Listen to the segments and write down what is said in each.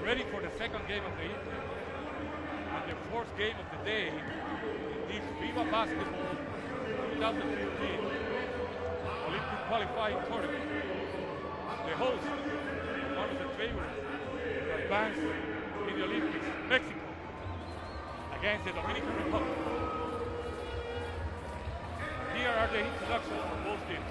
ready for the second game of the evening and the fourth game of the day in this FIBA Basketball 2015 Olympic qualifying tournament. The host, one of the favorites to advance in the Olympics, Mexico, against the Dominican Republic. Here are the introductions of both teams.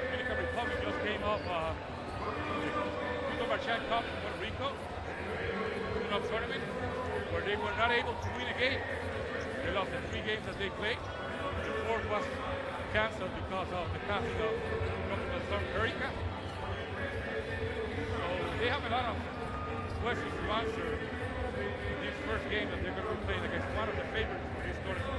Dominican Republic just came off the FIBA Cup in Puerto Rico, tune-up tournament, where they were not able to win a game. They lost the 3 games that they played. The 4th was canceled because of the passing of Tropical Storm Erika. So they have a lot of questions to answer in this first game that they're going to be playing against one of the favorites for this tournament.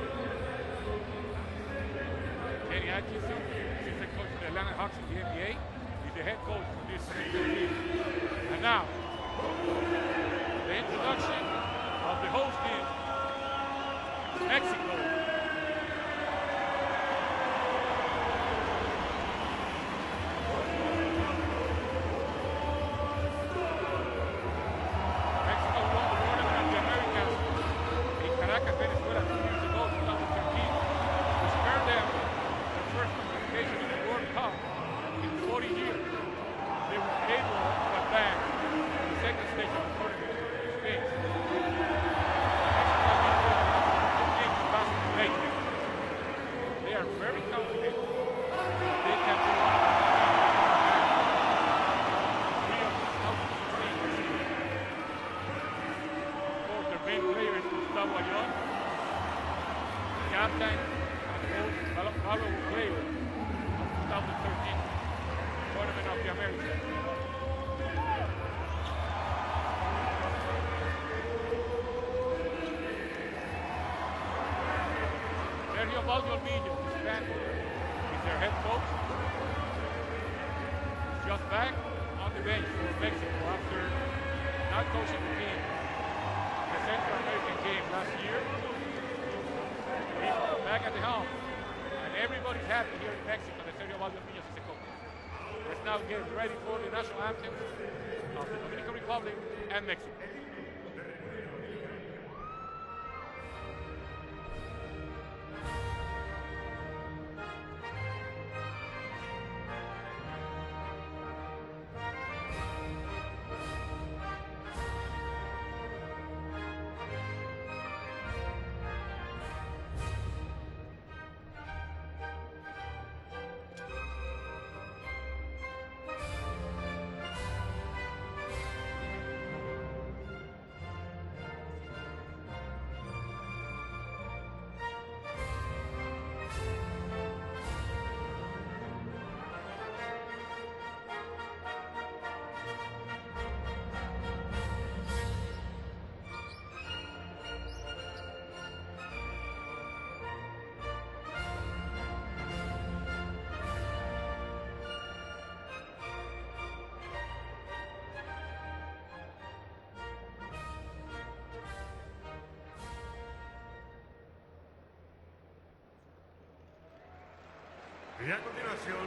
Kenny Atkinson, assistant coach of the Atlanta Hawks in the NBA, is the head coach for this team. And now, the introduction of the host team, Mexico. Mexico won the tournament of the Americas in Caracas, Venezuela 2 years ago, 2013, which earned them their first participation in the World Cup in 40 years. They were able to advance to the second stage of the tournament in Spain. They are very confident that they can do one of the Rio 2016. Of course, their main player is Gustavo Ayón, captain and coach Pablo player of 2013 Tournament of the Americas. Sergio Valdeolmillo, the Spaniard, is their head coach. He's just back on the bench for Mexico after not coaching the team in the Central American game last year. He's back at the helm, and everybody's happy here in Mexico that Sergio Valdeolmillo is the coach. Let's now get ready for the national anthems of the Dominican Republic and Mexico. Y a continuación,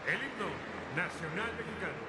el himno nacional mexicano.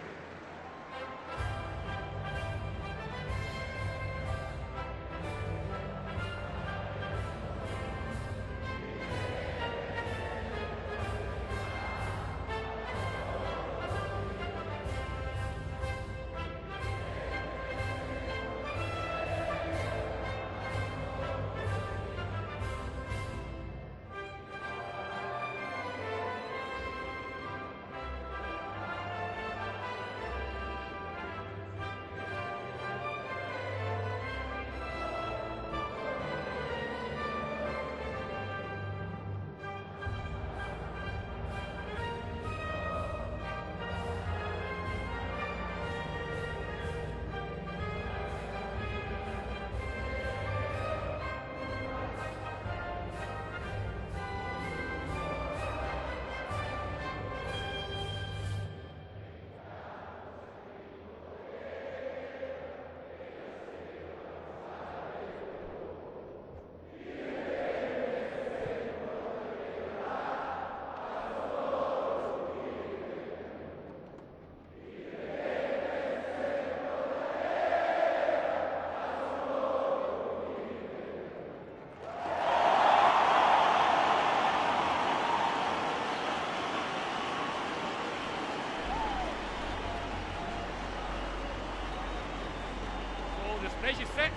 Stage is set.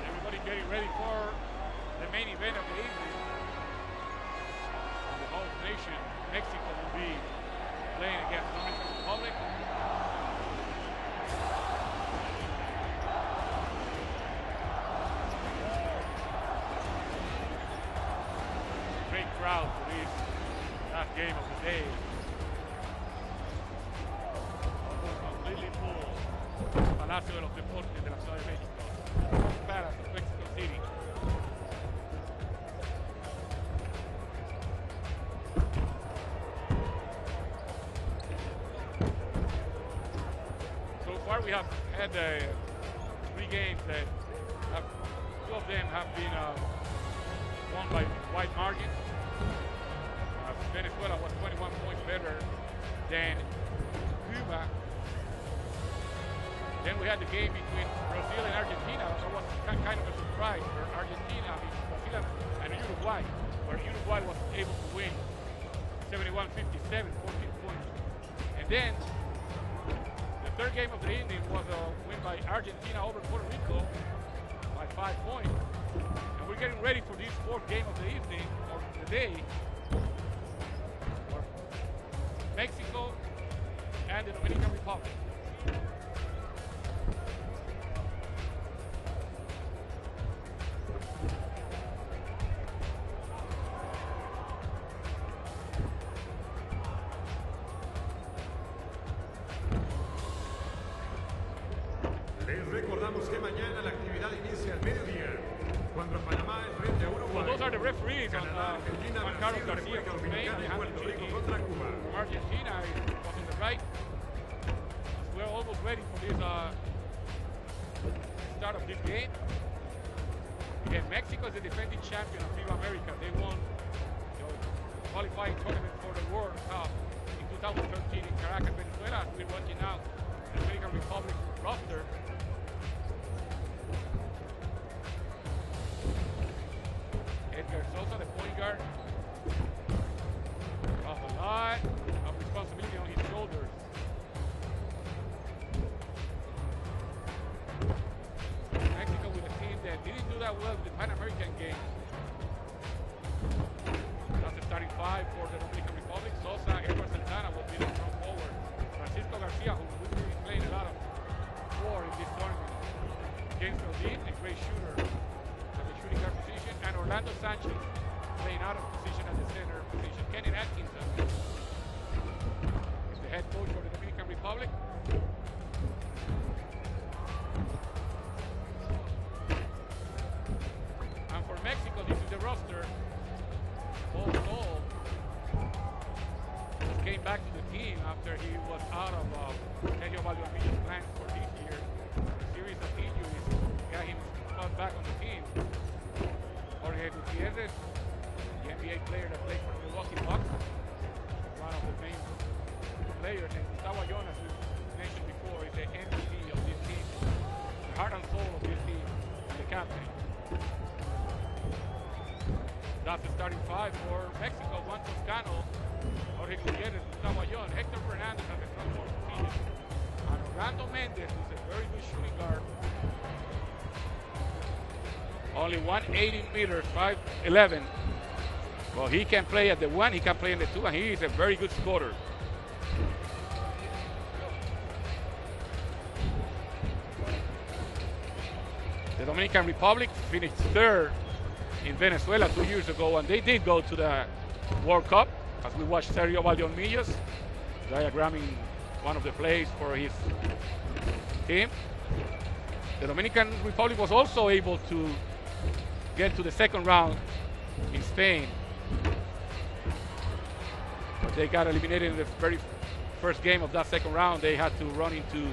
Everybody getting ready for the main event of the evening. The host nation, Mexico, will be playing against the Dominican Republic. Great crowd for this last game of the day. Almost completely full. Palacio de los Deportes de la Ciudad de México. Palace of Mexico City. So far we have had 3 games that have, 2 of them have been won by wide margin. Venezuela was 21 points better than Cuba. Then we had the game between Brazil and Argentina. That was kind of a surprise for Argentina, Brazil and Uruguay, where Uruguay was able to win 71-57, 14 points. And then the third game of the evening was a win by Argentina over Puerto Rico by 5 points. And we're getting ready for this 4th game of the evening, or the day, for Mexico and the Dominican Republic. Les recordamos que mañana la actividad inicia al mediodía, cuando Panamá enfrente a Uruguay. Well, those are the referees on Canadá, Argentina, Juan Carlos Brasil, Garcia República from Spain, Dominicana y Alejandro Puerto Rico Chiqui contra Cuba. from Argentina was on the right. We're almost ready for this start of this game. Again, Mexico is the defending champion of FIBA Americas. They won the qualifying tournament for the World Cup in 2013 in Caracas, Venezuela. We're watching now the Dominican Republic roster. Edgar Sosa, the point guard, has a lot of responsibility on his shoulders. Mexico with a team that didn't do that well in the Pan American Games. That's the starting 5 for the Dominican Republic. Sosa, Edward Santana will be the strong forward. Francisco Garcia, who will be playing a lot of 4 in this tournament. James Rodin, a great shooter at the shooting guard position, and Orlando Sanchez playing out of position at the center position. Kenny Atkinson is the head coach for the Dominican Republic. And for Mexico, this is the roster. Paul Gasol came back to the team after he was out of Sergio Valdeormilla's plans for this year. A series of injuries got him back on the team. Jorge Gutierrez, the NBA player that played for the Milwaukee Bucks, one of the main players, and Gustavo Ayón, as we mentioned before, is the MVP of this team, the heart and soul of this team, and the captain. That's the starting 5 for Mexico. Juan Toscano, Jorge Gutierrez, Gustavo Ayón, Hector Fernandez at the front court position, and Orlando Mendez, who's a very good shooting guard. Only 180 meters, 5'11". Well, he can play at the 1, he can play in the 2, and he is a very good scorer. The Dominican Republic finished 3rd in Venezuela 2 years ago, and they did go to the World Cup, as we watched Sergio Valdeormilla's diagramming one of the plays for his team. The Dominican Republic was also able to get to the 2nd round in Spain, but they got eliminated in the very first game of that 2nd round. They had to run into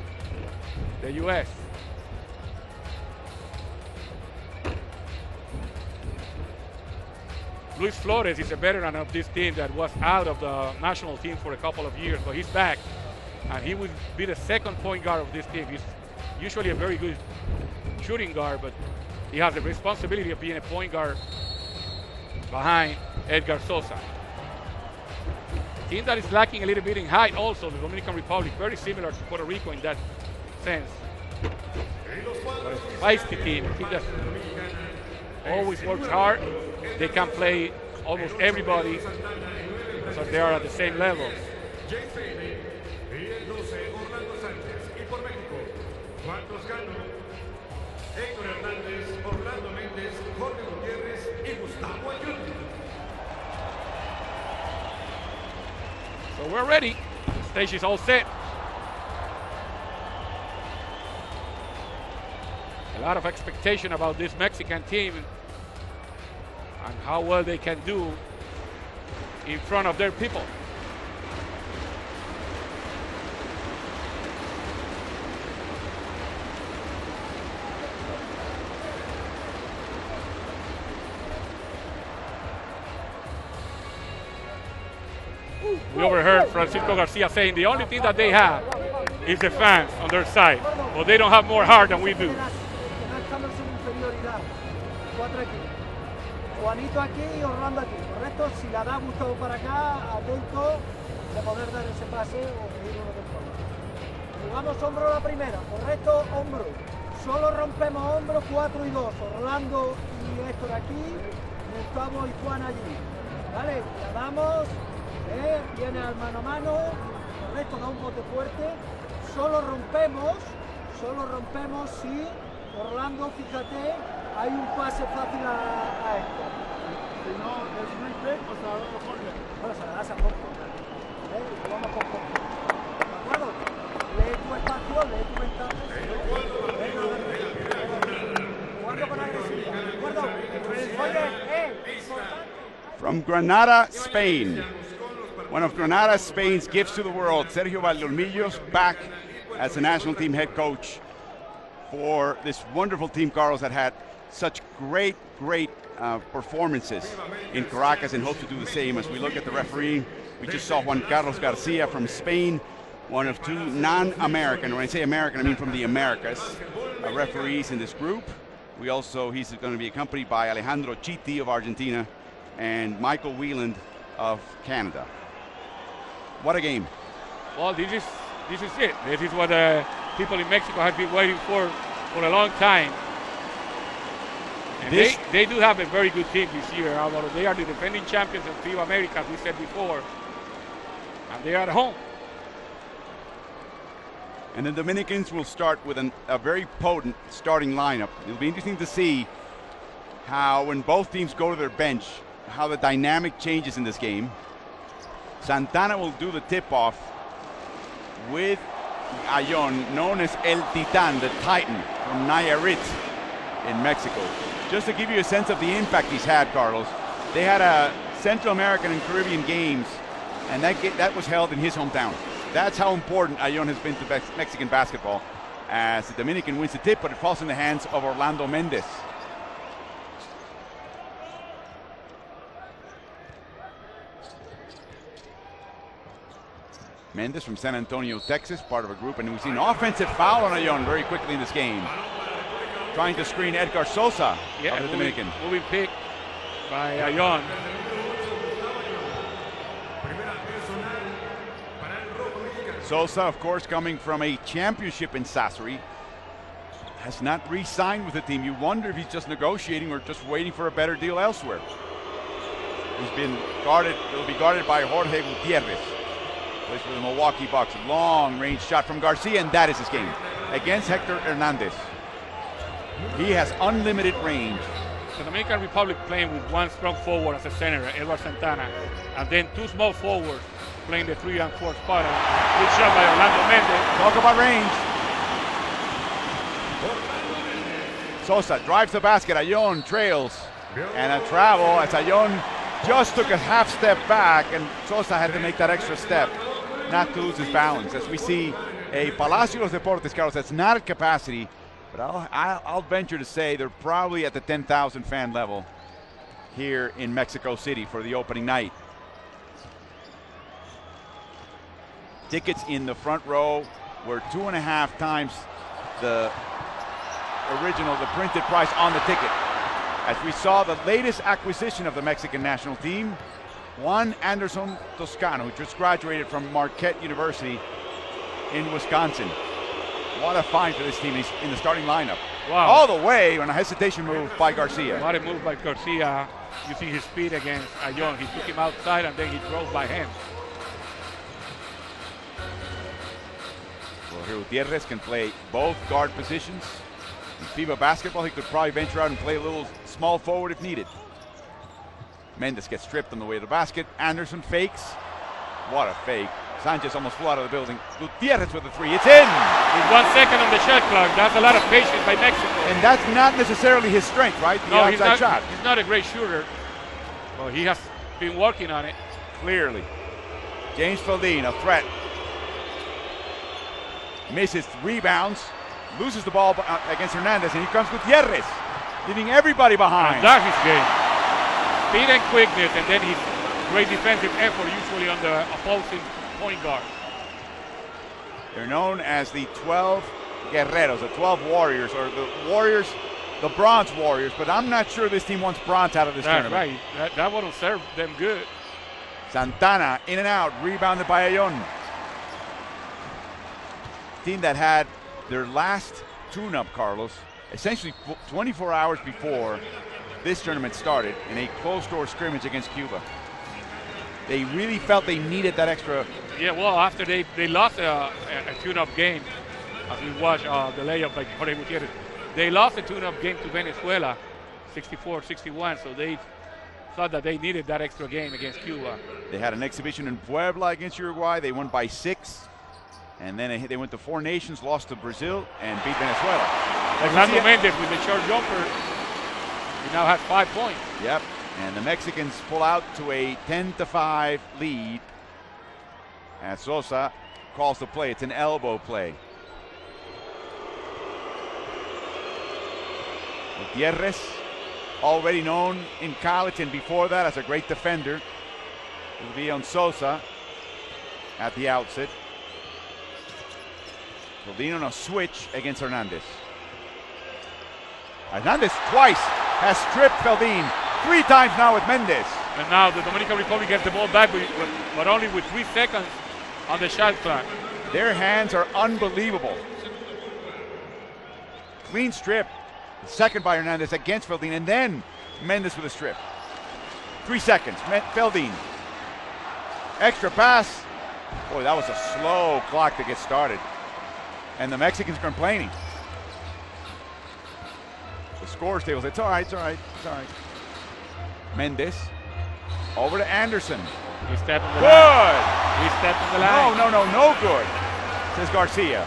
the U.S. Luis Flores is a veteran of this team that was out of the national team for a couple of years, but he's back, and he will be the 2nd point guard of this team. He's usually a very good shooting guard, but he has the responsibility of being a point guard behind Edgar Sosa. Team that is lacking a little bit in height also, the Dominican Republic, very similar to Puerto Rico in that sense. But a feisty team, a team that always works hard. They can play almost everybody, so they are at the same level. So we're ready. The stage is all set. A lot of expectation about this Mexican team and how well they can do in front of their people. We overheard Francisco Garcia saying the only thing that they have is the fans on their side, but they don't have more heart than we do. Juanito aquí y Orlando aquí, correcto. Si la da Gustavo para acá, atento de poder dar ese pase o pedir uno del fondo. Jugamos hombro la primera, correcto, hombro. Solo rompemos hombro 4 y 2. Orlando y Héctor aquí, Gustavo y Juan allí. Vale, la damos, viene al mano a mano, correcto, da un bote fuerte. Solo rompemos si Orlando, fíjate, hay un pase fácil a Héctor. Si no, es muy bien, o sea, bueno, se la das a poco. Vamos con poco. ¿De acuerdo? Lee tu espacio, lee tu ventaja. Jugando con agresividad. ¿De acuerdo? Oye, From Granada, Spain. One of Granada, Spain's gifts to the world, Sergio Valdeolmillos, back as the national team head coach for this wonderful team, Carlos, that had such great performances in Caracas, and hope to do the same. As we look at the refereeing, we just saw Juan Carlos Garcia from Spain, one of 2 non-American, when I say American, I mean from the Americas, referees in this group. He's going to be accompanied by Alejandro Chiti of Argentina and Michael Wieland of Canada. What a game. Well, this is it. This is what people in Mexico have been waiting for a long time. And they do have a very good team this year, Alvaro. They are the defending champions of FIBA Americas, we said before. And they are at home. And the Dominicans will start with a very potent starting lineup. It'll be interesting to see how, when both teams go to their bench, how the dynamic changes in this game. Santana will do the tip-off with Ayon, known as El Titan, the Titan from Nayarit in Mexico. Just to give you a sense of the impact he's had, Carlos, they had a Central American and Caribbean Games, and that was held in his hometown. That's how important Ayon has been to Mexican basketball, as the Dominican wins the tip, but it falls in the hands of Orlando Mendez. Mendez from San Antonio, Texas, part of a group, and we've seen an offensive foul on Ayon very quickly in this game. Trying to screen Edgar Sosa of the Dominican. Moving pick by Ayon. Sosa, of course, coming from a championship in Sassari, has not re-signed with the team. You wonder if he's just negotiating or just waiting for a better deal elsewhere. He's been guarded, will be guarded by Jorge Gutierrez. Plays for the Milwaukee Bucks. Long range shot from Garcia, and that is his game against Hector Hernandez. He has unlimited range. The Dominican Republic playing with 1 strong forward as a center, Edward Santana, and then 2 small forwards playing the 3 and 4 spot. Good shot by Orlando Mendez. Talk about range. Sosa drives the basket. Ayon trails, and a travel as Ayon just took a half step back, and Sosa had to make that extra step not to lose his balance. As we see a Palacios Deportes, Carlos, that's not at capacity, but I'll venture to say they're probably at the 10,000 fan level here in Mexico City for the opening night. Tickets in the front row were 2.5 times the original, the printed price on the ticket. As we saw the latest acquisition of the Mexican national team, Juan Anderson Toscano, who just graduated from Marquette University in Wisconsin. What a find for this team. He's in the starting lineup. Wow. All the way on a hesitation move by Garcia. What a move by Garcia, using his speed against Ayon. He took him outside and then he drove by hand. Well, here Gutierrez can play both guard positions. In FIBA basketball, he could probably venture out and play a little small forward if needed. Mendes gets stripped on the way to the basket. Anderson fakes. What a fake. Sanchez almost flew out of the building. Gutierrez with the three. It's in! With 1 second on the shot clock, that's a lot of patience by Mexico. And that's not necessarily his strength, right? The outside shot. He's not a great shooter. Well, he has been working on it. Clearly. James Feldine, a threat. Misses, rebounds, loses the ball against Hernandez, and here comes Gutierrez, leaving everybody behind. And that's his game. Speed and quickness, and then his great defensive effort, usually on the opposing point guard. They're known as the 12 Guerreros, the 12 Warriors, or the Warriors, the Bronze Warriors, but I'm not sure this team wants bronze out of this tournament. Right. That wouldn't serve them good. Santana, in and out, rebounded by Ayon. Team that had their last tune-up, Carlos, essentially 24 hours before this tournament started in a closed-door scrimmage against Cuba. They really felt they needed that extra. Yeah, well, after they lost a tune-up game, as we watched the layup by Jorge Gutierrez, they lost a tune-up game to Venezuela, 64-61, so they thought that they needed that extra game against Cuba. They had an exhibition in Puebla against Uruguay. They won by 6. And then they went to 4 nations, lost to Brazil, and beat Venezuela. Fernando Mendes with the short jumper. He now has 5 points. Yep. And the Mexicans pull out to a 10-5 lead. And Sosa calls the play. It's an elbow play. Gutierrez, already known in college and before that as a great defender, will be on Sosa at the outset. Feldine on a switch against Hernandez. Hernandez twice has stripped Feldine 3 times now with Mendes. And now the Dominican Republic gets the ball back, but only with 3 seconds on the shot clock. Their hands are unbelievable. Clean strip. The second by Hernandez against Feldine, and then Mendes with a strip. 3 seconds. Feldine. Extra pass. Boy, that was a slow clock to get started. And the Mexicans complaining. The scores table, it's all right, it's all right, it's all right. Mendes over to Anderson. He stepped in the good. line. He stepped in the line. No good, says Garcia.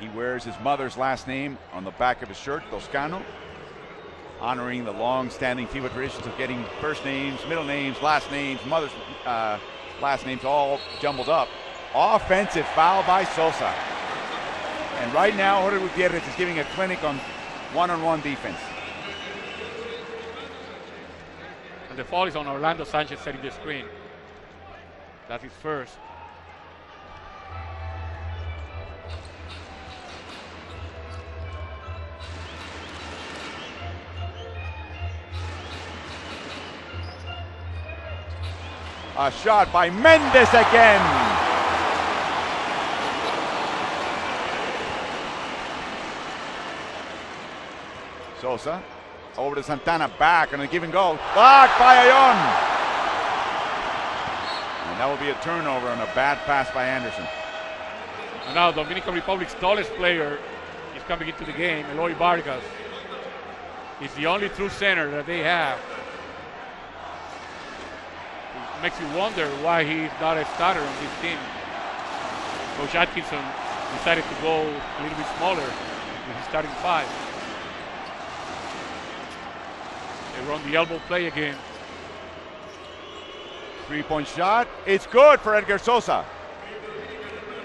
He wears his mother's last name on the back of his shirt, Toscano, honoring the long-standing FIBA traditions of getting first names, middle names, last names, mother's last names all jumbled up. Offensive foul by Sosa. And right now, Jorge Gutierrez is giving a clinic on one-on-one defense. And the foul is on Orlando Sanchez setting the screen. That's his first. A shot by Mendes again. Sosa over to Santana, back on a give and go. Blocked by Ayon. And that will be a turnover on a bad pass by Anderson. And now Dominican Republic's tallest player is coming into the game, Eloy Vargas. He's the only true center that they have. It makes you wonder why he's not a starter on this team. Coach Atkinson decided to go a little bit smaller with his starting 5. They run the elbow play again. 3-point shot. It's good for Edgar Sosa.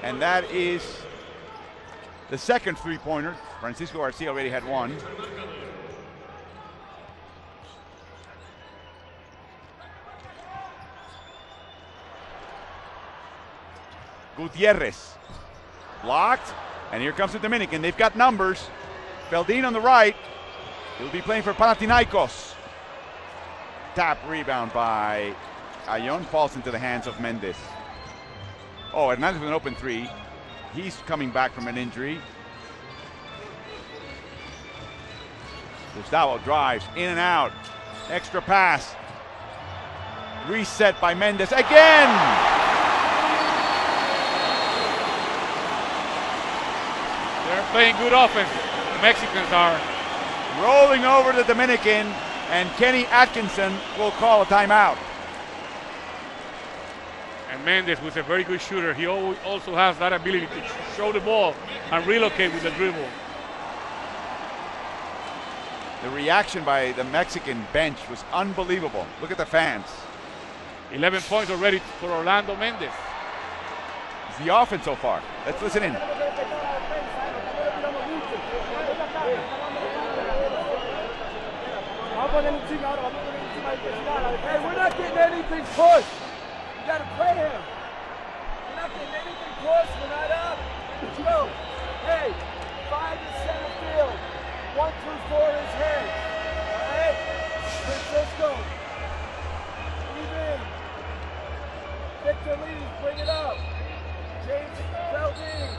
And that is the second 3-pointer. Francisco Garcia already had 1. Gutierrez blocked, and here comes the Dominican. They've got numbers. Feldine on the right. He'll be playing for Panathinaikos. Tap rebound by Ayon falls into the hands of Mendes. Oh, Hernandez with an open three. He's coming back from an injury. Gustavo drives in and out. Extra pass. Reset by Mendes again. They're playing good offense. The Mexicans are. Rolling over the Dominican, and Kenny Atkinson will call a timeout. And Mendes, who's a very good shooter, he also has that ability to show the ball and relocate with the dribble. The reaction by the Mexican bench was unbelievable. Look at the fans. 11 points already for Orlando Mendes. It's the offense so far. Let's listen in. Hey, we're not getting anything pushed. You gotta play him. We're not getting anything pushed. We're not up. Let's go. Hey, 5 to center field. 1 through 4 is head. All right? Francisco. Even. Victor Lee, bring it up. James Felding.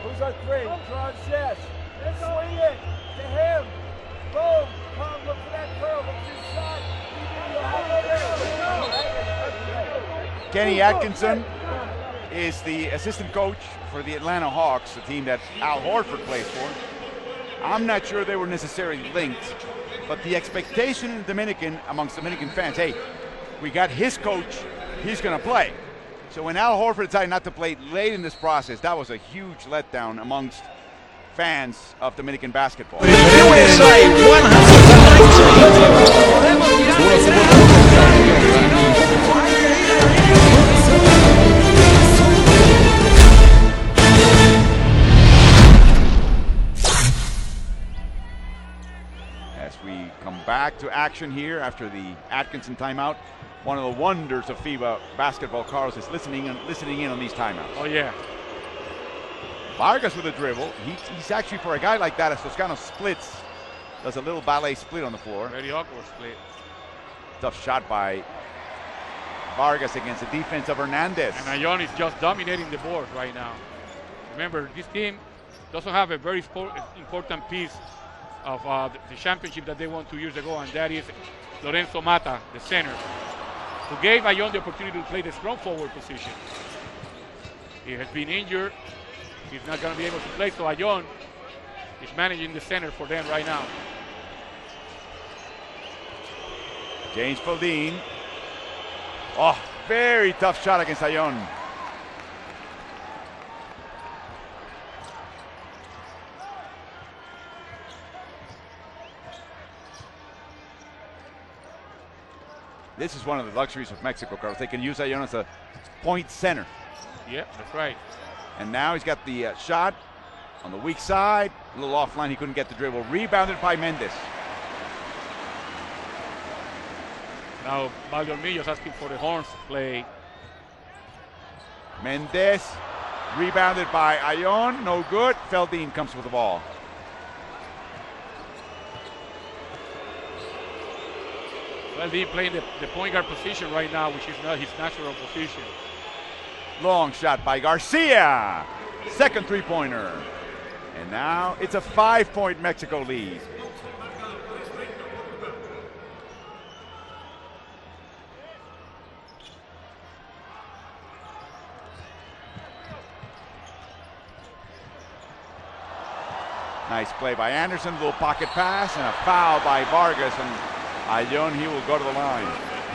Who's our 3? Drawn chest. Swing it to him. Boom. Come, look for that curl. Look for your shot. Kenny Atkinson is the assistant coach for the Atlanta Hawks, the team that Al Horford plays for. I'm not sure they were necessarily linked, but the expectation in the Dominican, amongst Dominican fans, hey, we got his coach, he's going to play. So when Al Horford decided not to play late in this process, that was a huge letdown amongst fans of Dominican basketball. USA 119. As we come back to action here after the Atkinson timeout, one of the wonders of FIBA basketball, Carlos, is listening in on these timeouts. Oh, yeah. Vargas with a dribble. He's actually, for a guy like that, as Toscano splits, does a little ballet split on the floor. Very awkward split. Tough shot by Vargas against the defense of Hernandez. And Ayon is just dominating the board right now. Remember, this team doesn't have a very important piece of the championship that they won 2 years ago, and that is Lorenzo Mata, the center, who gave Ayon the opportunity to play the strong forward position. He has been injured. He's not going to be able to play, so Ayon is managing the center for them right now. James Feldin. Oh, very tough shot against Ayon. This is one of the luxuries of Mexico, Carlos. They can use Ayon as a point center. Yeah, that's right. And now he's got the shot on the weak side. A little offline, he couldn't get the dribble. Rebounded by Mendes. Now Valdeormillo's asking for the horns play. Mendes, rebounded by Ayon, no good. Feldin comes with the ball. Feldin playing the point guard position right now, which is not his natural position. Long shot by Garcia. Second three-pointer. And now it's a 5-point Mexico lead. Nice play by Anderson, little pocket pass, and a foul by Vargas, and Ayon, he will go to the line.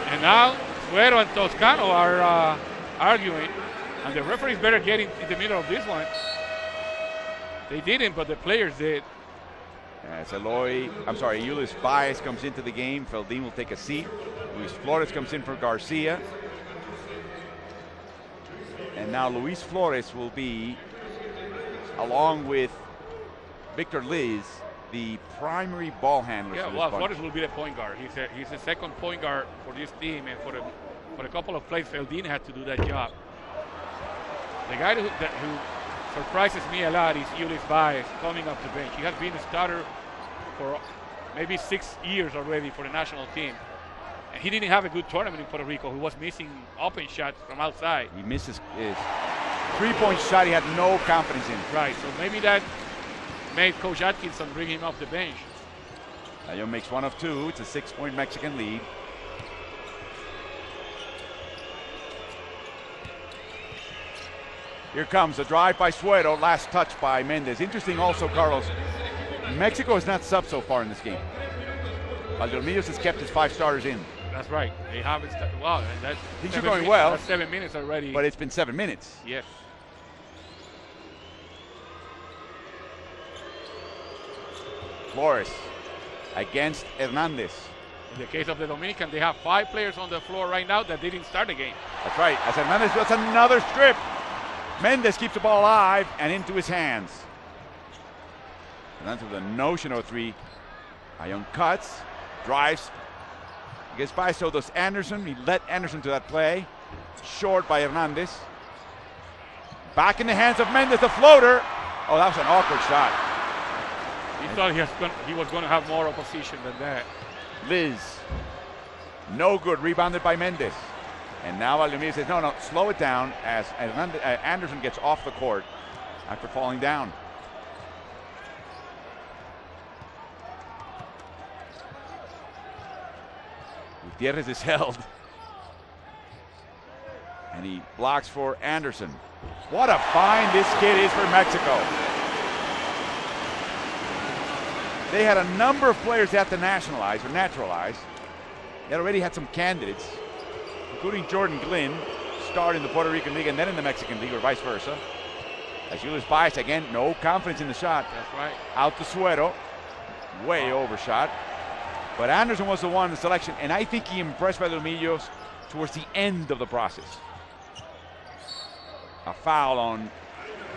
And now Suero and Toscano are arguing, and the referees better get in the middle of this one. They didn't, but the players did. As Ulises Baez comes into the game, Feldin will take a seat. Luis Flores comes in for Garcia. And now Luis Flores will be, along with Victor Liz, the primary ball handler. Yeah, well, Flores will be the point guard. He's the second point guard for this team, and for a couple of plays, Feldin had to do that job. The guy who surprises me a lot is Ulises Baez coming off the bench. He has been a starter for maybe 6 years already for the national team. And he didn't have a good tournament in Puerto Rico. He was missing open shots from outside. He missed his three-point shot he had no confidence in. Right, so maybe that made Coach Atkinson bring him off the bench. Ayón makes one of two. It's a 6-point Mexican lead. Here comes a drive by Suero, last touch by Mendez. Interesting also, Carlos, Mexico has not subbed so far in this game. Valdomillos has kept his 5 starters in. That's right. They haven't started well. And Things are going well. That's 7 minutes already. But it's been 7 minutes. Yes. Flores against Hernandez. In the case of the Dominican, they have 5 players on the floor right now that didn't start the game. That's right. As Hernandez does another strip. Mendez keeps the ball alive and into his hands. Hernandez with a no-show 3. Ayón cuts, drives, gets by, so does Anderson. He led Anderson to that play. Short by Hernandez. Back in the hands of Mendez, the floater. Oh, that was an awkward shot. He thought he was going to have more opposition than that. Liz, no good, rebounded by Mendez. And now Valdomillos says, no, slow it down as Anderson gets off the court after falling down. Gutierrez is held. And he blocks for Anderson. What a find this kid is for Mexico. They had a number of players they had to nationalize or naturalize. They already had some candidates, including Jordan Glynn, starred in the Puerto Rican League and then in the Mexican League, or vice versa. As Julius Baez, again, no confidence in the shot. That's right. Out to Suero. Way overshot. But Anderson was the one in the selection, and I think he impressed Valdomillos towards the end of the process. A foul on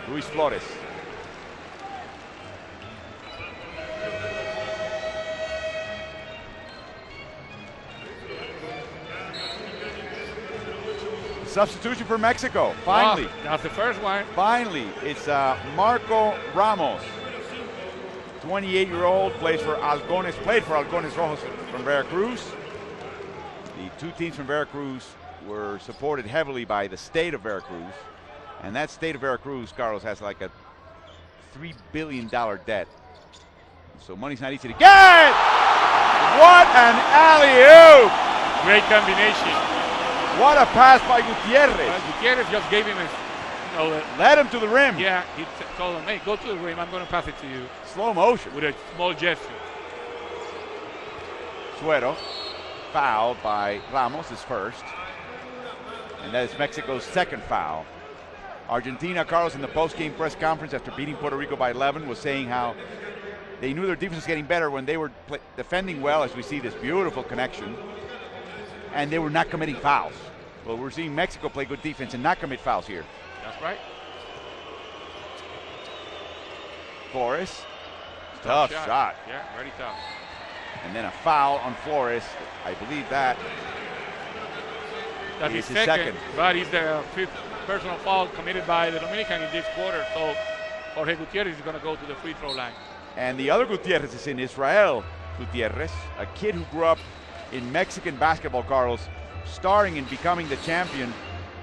Luis Flores. Substitution for Mexico, finally. Oh, that's the first one. Finally, it's Marco Ramos. 28-year-old, played for Halcones Rojos from Veracruz. The 2 teams from Veracruz were supported heavily by the state of Veracruz. And that state of Veracruz, Carlos, has like a $3 billion debt. So money's not easy to get! What an alley-oop! Great combination. What a pass by Gutierrez. Gutierrez just gave him led him to the rim. Yeah, he told him, hey, go to the rim. I'm going to pass it to you. Slow motion. With a small gesture. Suero fouled by Ramos, his first. And that is Mexico's second foul. Argentina, Carlos, in the post-game press conference after beating Puerto Rico by 11, was saying how they knew their defense was getting better when they were defending well, as we see this beautiful connection. And they were not committing fouls. Well, we're seeing Mexico play good defense and not commit fouls here. That's right. Flores, tough shot. Yeah, very tough. And then a foul on Flores. I believe that's his his second. But he's the 5th personal foul committed by the Dominican in this quarter. So Jorge Gutierrez is going to go to the free throw line. And the other Gutierrez is in Israel Gutierrez, a kid who grew up in Mexican basketball, Carlos, starring and becoming the champion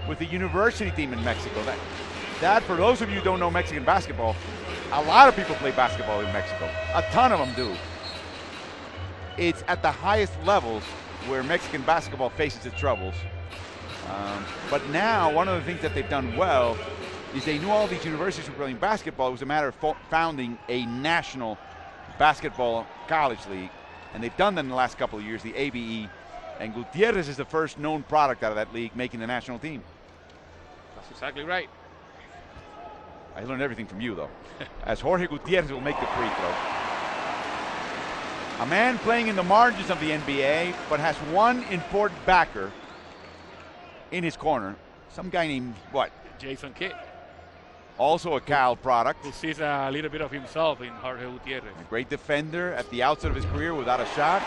with the university team in Mexico. That, for those of you who don't know Mexican basketball, a lot of people play basketball in Mexico. A ton of them do. It's at the highest levels where Mexican basketball faces its troubles. But now, one of the things that they've done well is they knew all these universities were playing basketball. It was a matter of founding a national basketball college league. And they've done that in the last couple of years, the ABE. And Gutierrez is the first known product out of that league making the national team. That's exactly right. I learned everything from you, though. As Jorge Gutierrez will make the free throw. A man playing in the margins of the NBA, but has one important backer in his corner. Some guy named, what? Jason Kidd. Also a Cal product. Who sees a little bit of himself in Jorge Gutierrez. A great defender at the outset of his career without a shot.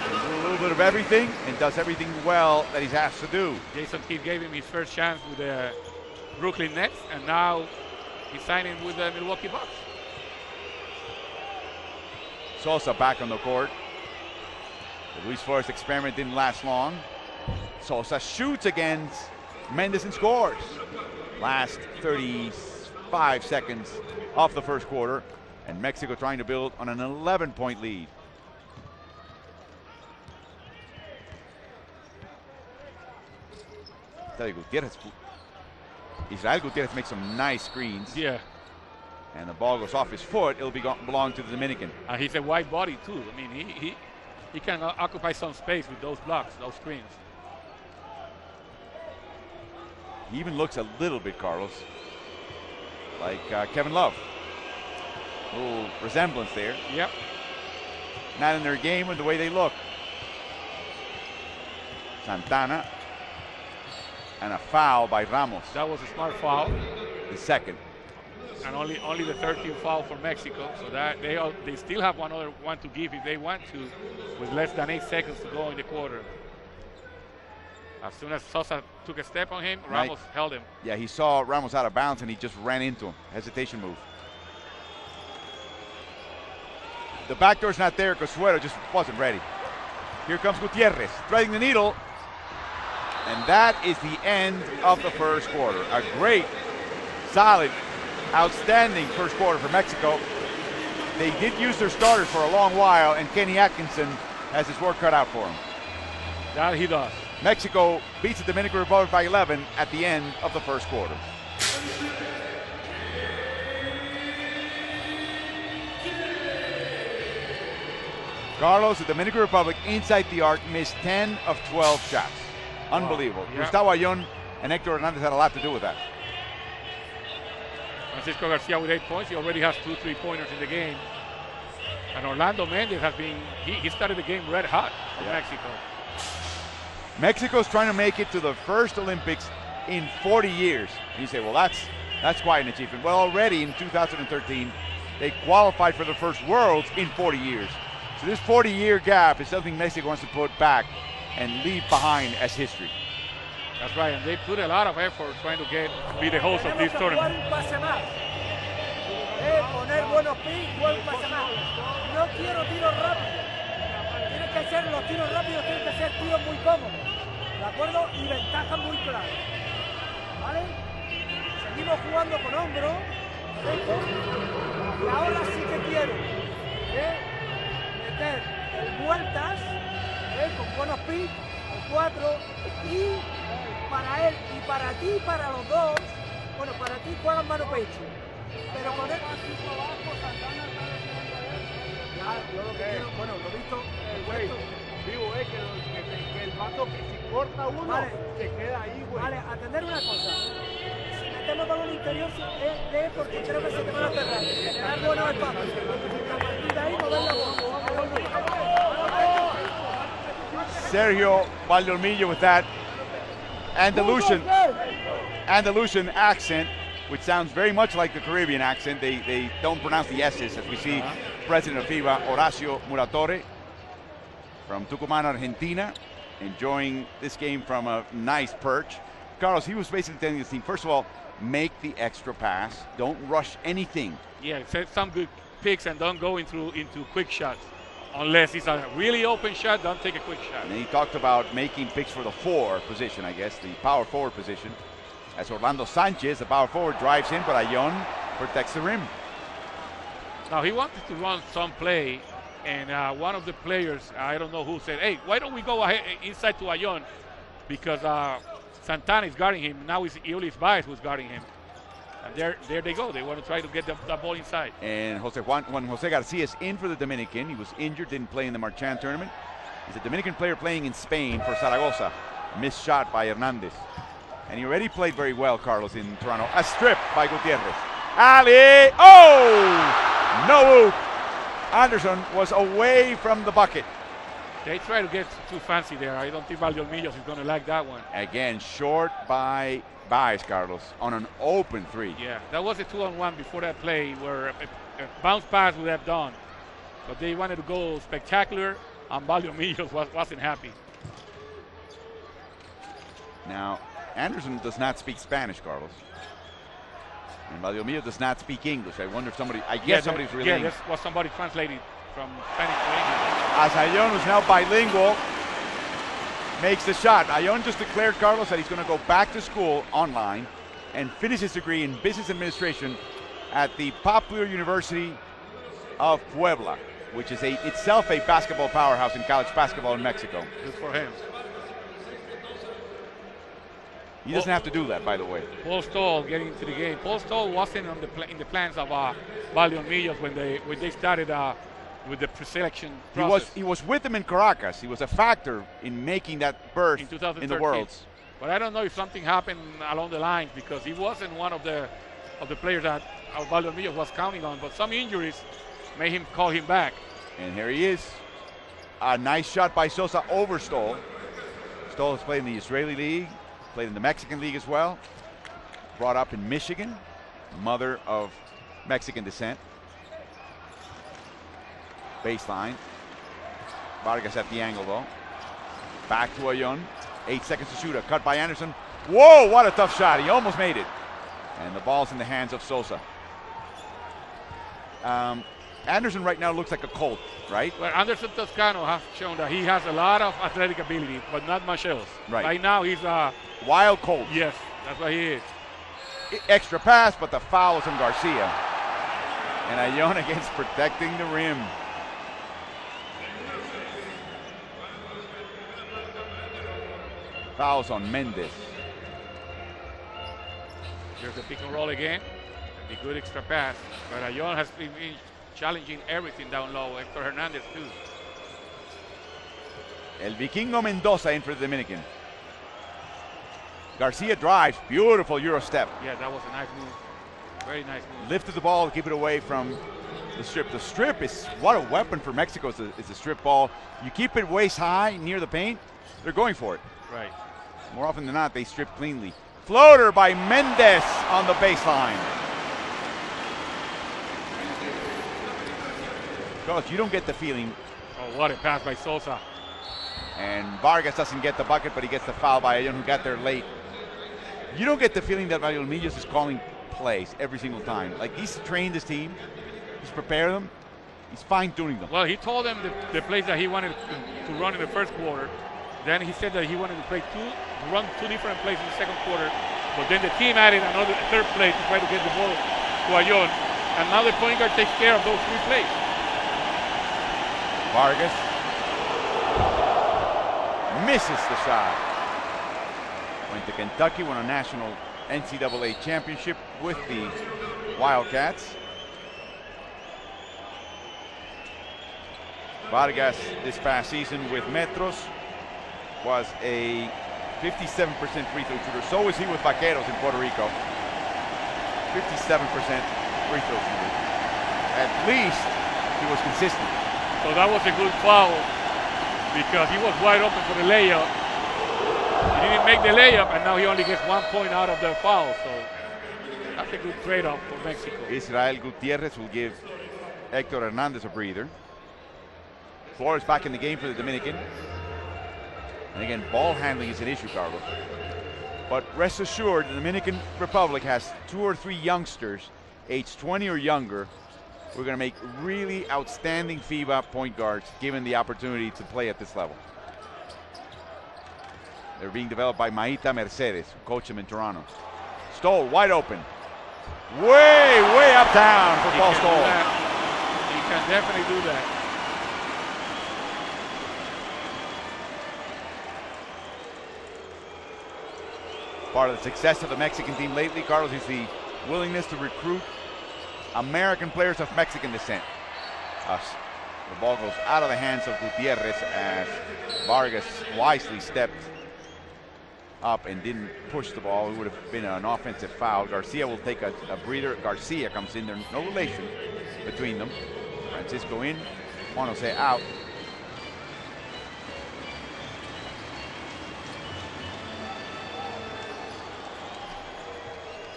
Does a little bit of everything and does everything well that he's asked to do. Jason Kidd gave him his first chance with the Brooklyn Nets, and now he's signing with the Milwaukee Bucks. Sosa back on the court. The Luis Flores experiment didn't last long. Sosa shoots against Mendes and scores. Last 35 seconds of the first quarter, and Mexico trying to build on an 11-point lead. Israel Gutierrez makes some nice screens. Yeah. And the ball goes off his foot. It'll belong to the Dominican. He's a wide body too. I mean, he can occupy some space with those blocks, those screens. He even looks a little bit, Carlos, like Kevin Love. A little resemblance there. Yep. Not in their game with the way they look. Santana. And a foul by Ramos. That was a smart foul. The second. And only the 13th foul for Mexico. So that they still have one other one to give if they want to, with less than 8 seconds to go in the quarter. As soon as Sosa took a step on him, Ramos held him. Yeah, he saw Ramos out of bounds and he just ran into him. Hesitation move. The backdoor's not there because Suero just wasn't ready. Here comes Gutierrez, threading the needle. And that is the end of the first quarter. A great, solid, outstanding first quarter for Mexico. They did use their starters for a long while, and Kenny Atkinson has his work cut out for him. That he does. Mexico beats the Dominican Republic by 11 at the end of the first quarter. Carlos, the Dominican Republic inside the arc missed 10 of 12 shots. Unbelievable. Wow. Yeah. Gustavo Ayón and Hector Hernandez had a lot to do with that. Francisco Garcia with 8 points. He already has 2 3-pointers in the game. And Orlando Mendes has been, he started the game red hot for Mexico. Mexico's trying to make it to the first Olympics in 40 years. And you say, well, that's quite an achievement. Well, already in 2013, they qualified for the first Worlds in 40 years. So this 40-year gap is something Mexico wants to put back and leave behind as history. That's right, and they put a lot of effort trying to be the host of this tournament. Poner buenos picks, buen pase más. No quiero tiros rápidos. Tienen que ser los tiros rápidos, tienen que ser tiros muy cómodos. ¿De acuerdo? Y ventajas muy claras. ¿Vale? Seguimos jugando con hombro. Y ahora sí que quiero meter el vueltas con buenos picks, el 4, y para él y para ti y para los dos, bueno, para ti juegan mano pecho. Pero con él yo lo que quiero, bueno, lo he visto, Vivo, que el vato que si corta uno, vale, se queda ahí, güey. Vale, atender una cosa. Si metemos balón interior es de porque creo que se te van a cerrar. Generar buenos espacios. A partir de ahí mover la bola. Sergio Valdomillo with that Andalusian accent, which sounds very much like the Caribbean accent. They don't pronounce the S's, as we see President of FIBA, Horacio Muratore, from Tucumán, Argentina, enjoying this game from a nice perch. Carlos, he was basically telling his team, first of all, make the extra pass. Don't rush anything. Yeah, set some good picks and don't go into quick shots. Unless it's a really open shot, don't take a quick shot. And he talked about making picks for the 4 position, I guess, the power forward position. As Orlando Sanchez, the power forward, drives in, but Ayón protects the rim. Now, he wanted to run some play, and one of the players, I don't know who, said, hey, why don't we go ahead inside to Ayón? Because Santana is guarding him. Now it's Ulis Baez who's guarding him. And there they go. They want to try to get the ball inside. And Juan Jose Garcia is in for the Dominican. He was injured, didn't play in the Marchand tournament. He's a Dominican player playing in Spain for Zaragoza. Missed shot by Hernandez. And he already played very well, Carlos, in Toronto. A strip by Gutierrez. Ali! Oh! No oop. Anderson was away from the bucket. They try to get too fancy there. I don't think Valdomillos is going to like that one. Again, short by Baez, Carlos, on an open 3. Yeah, that was a 2-on-1 before that play where a bounce pass would have done. But they wanted to go spectacular, and Valdomillos wasn't happy. Now, Anderson does not speak Spanish, Carlos. And Valdomillos does not speak English. I wonder if somebody's relaying. Yeah, that's what somebody translated from Spanish to English. As Ayon, who's now bilingual, makes the shot. Ayon just declared, Carlos, that he's going to go back to school online and finish his degree in business administration at the Popular University of Puebla, which is itself a basketball powerhouse in college basketball in Mexico. Good for him. He doesn't have to do that, by the way. Paul Stoll getting into the game. Paul Stoll wasn't in the plans of Valion Millos when they started with the pre-selection process. He was with them in Caracas. He was a factor in making that berth in the Worlds. But I don't know if something happened along the lines, because he wasn't one of the players that Valion Millos was counting on. But some injuries made him call him back. And here he is. A nice shot by Sosa over Stoll. Stoll has played in the Israeli League, played in the Mexican League as well. Brought up in Michigan, mother of Mexican descent. Baseline. Vargas at the angle though. Back to Ayon. 8 seconds to shoot. A cut by Anderson. Whoa, what a tough shot. He almost made it. And the ball's in the hands of Sosa. Anderson right now looks like a Colt, right? Well, Anderson Toscano has shown that he has a lot of athletic ability, but not much else. Right now he's a wild Colt. Yes, that's what he is. Extra pass, but the foul is on Garcia. And Ayon against protecting the rim. Fouls on Mendez. Here's the pick and roll again. The good extra pass. But Ayon has been challenging everything down low. Hector Hernandez too. El Vikingo Mendoza in for the Dominican. Garcia drives. Beautiful Euro step. Yeah, that was a nice move. Very nice move. Lifted the ball to keep it away from the strip. The strip is what a weapon for Mexico is the strip ball. You keep it waist high near the paint, they're going for it. Right. More often than not, they strip cleanly. Floater by Mendez on the baseline. Carlos, you don't get the feeling. Oh, what a pass by Sosa. And Vargas doesn't get the bucket, but he gets the foul by Ayon, who got there late. You don't get the feeling that Valion Millos is calling plays every single time. Like, he's trained his team. He's prepared them. He's fine-tuning them. Well, he told them the plays that he wanted to run in the first quarter. Then he said that he wanted to run two different plays in the second quarter. But then the team added another third play to try to get the ball to Ayon. And now the point guard takes care of those three plays. Vargas misses the shot. Went to Kentucky, won a national NCAA championship with the Wildcats. Vargas this past season with Metros was a 57% free throw shooter. So is he with Vaqueros in Puerto Rico. 57% free throw shooter. At least he was consistent. So that was a good foul because he was wide open for the layup. He didn't make the layup, and now he only gets 1 point out of the foul. So that's a good trade-off for Mexico. Israel Gutierrez will give Hector Hernandez a breather. Flores back in the game for the Dominican. And again, ball handling is an issue, Carlos. But rest assured, the Dominican Republic has 2 or 3 youngsters, aged 20 or younger, who are going to make really outstanding FIBA point guards given the opportunity to play at this level. They're being developed by Maita Mercedes, who coached him in Toronto. Stoll, wide open. Way uptown for Paul Stoll. He can definitely do that. Part of the success of the Mexican team lately, Carlos, is the willingness to recruit American players of Mexican descent. The ball goes out of the hands of Gutierrez as Vargas wisely stepped up and didn't push the ball. It would have been an offensive foul. Garcia will take a breather. Garcia comes in there, no relation between them. Francisco in, Juan Jose out.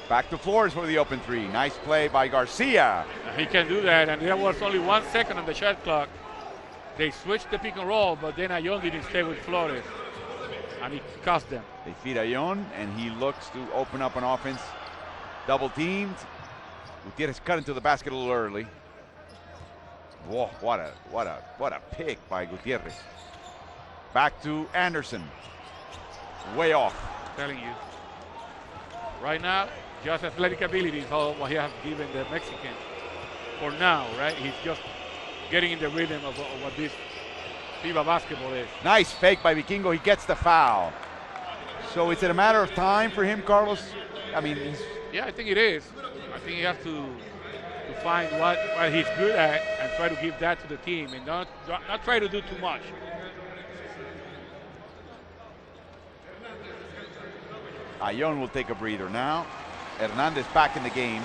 Back to Flores for the open three. Nice play by Garcia. He can do that, and there was only 1 second on the shot clock. They switched the pick and roll, but then Ayon didn't stay with Flores, and he cost them. They feed Ayon, and he looks to open up an offense. Double teamed. Gutierrez cut into the basket a little early. Whoa, what a pick by Gutierrez. Back to Anderson. Way off. I'm telling you. Right now, just athletic ability is all what he has given the Mexican for now, right? He's just getting in the rhythm of what this FIBA basketball is. Nice fake by Vikingo. He gets the foul. So is it a matter of time for him, Carlos? I mean, yeah, I think it is. I think he has to find what he's good at and try to give that to the team and not try to do too much. Ayon will take a breather now. Hernandez back in the game.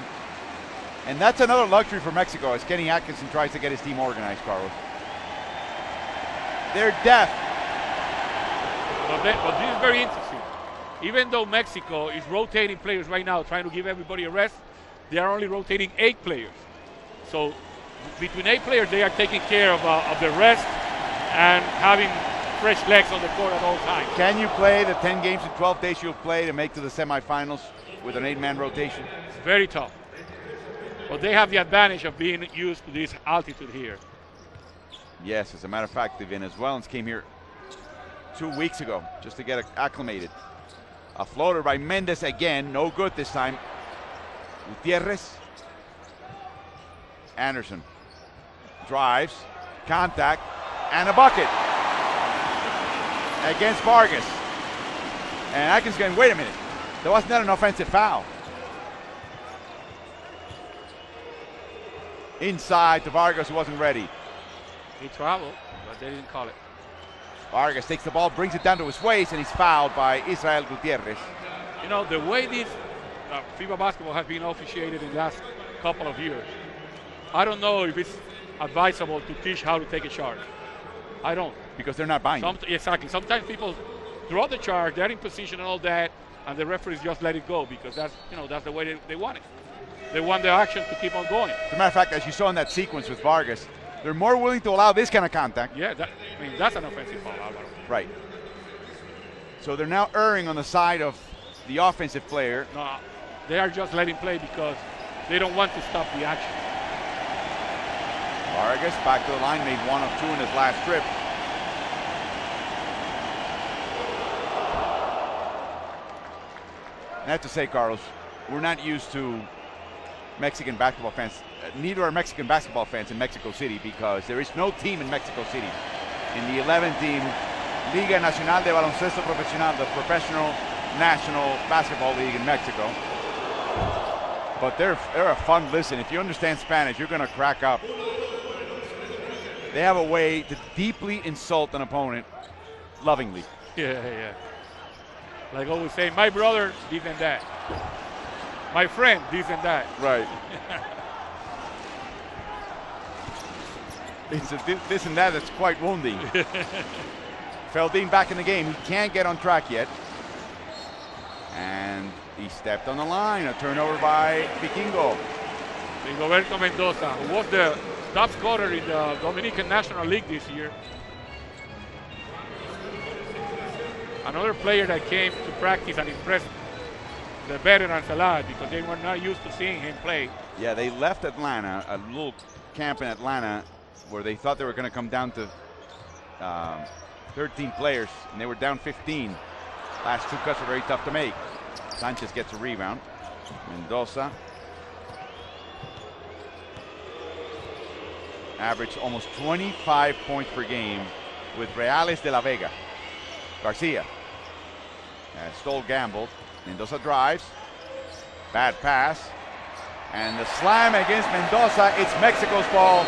And that's another luxury for Mexico as Kenny Atkinson tries to get his team organized, Carlos. They're depth. But this is very interesting. Even though Mexico is rotating players right now, trying to give everybody a rest, they are only rotating 8 players. So between 8 players, they are taking care of the rest and having fresh legs on the court at all times. Can you play the 10 games in 12 days you'll play to make to the semifinals with an 8-man rotation? It's very tough. But they have the advantage of being used to this altitude here. Yes, as a matter of fact, the Venezuelans came here 2 weeks ago just to get acclimated. A floater by Mendez again, no good this time. Gutierrez. Anderson drives, contact, and a bucket against Vargas. And Atkins going, wait a minute, that was not an offensive foul. Inside to Vargas, who wasn't ready. He traveled, but they didn't call it. Vargas takes the ball, brings it down to his waist, and he's fouled by Israel Gutierrez. You know, the way this FIBA basketball has been officiated in the last couple of years, I don't know if it's advisable to teach how to take a charge. I don't. Because they're not buying it. Exactly. Sometimes people throw the charge, they're in position and all that, and the referees just let it go because that's the way they want it. They want the action to keep on going. As a matter of fact, as you saw in that sequence with Vargas, they're more willing to allow this kind of contact. Yeah, that's an offensive foul, Alvaro. Right. So they're now erring on the side of the offensive player. No, they are just letting play because they don't want to stop the action. Vargas back to the line, made 1 of 2 in his last trip. I have to say, Carlos, we're not used to Mexican basketball fans. Neither are Mexican basketball fans in Mexico City because there is no team in Mexico City in the 11-team Liga Nacional de Baloncesto Profesional, the professional national basketball league in Mexico. But they're a fun listen. If you understand Spanish, you're going to crack up. They have a way to deeply insult an opponent lovingly. Yeah. Like always say, my brother, this and that. My friend, this and that. Right. It's this and that that's quite wounding. Feldin back in the game. He can't get on track yet. And he stepped on the line. A turnover by Vikingo. Rigoberto Mendoza, who was the top scorer in the Dominican National League this year. Another player that came to practice and impressed the veterans a lot because they were not used to seeing him play. Yeah, they left Atlanta, a little camp in Atlanta, where they thought they were going to come down to 13 players, and they were down 15. Last 2 cuts were very tough to make. Sanchez gets a rebound. Mendoza. Averaged almost 25 points per game with Reales de la Vega. Garcia. Stoll gambled. Mendoza drives. Bad pass. And the slam against Mendoza. It's Mexico's ball.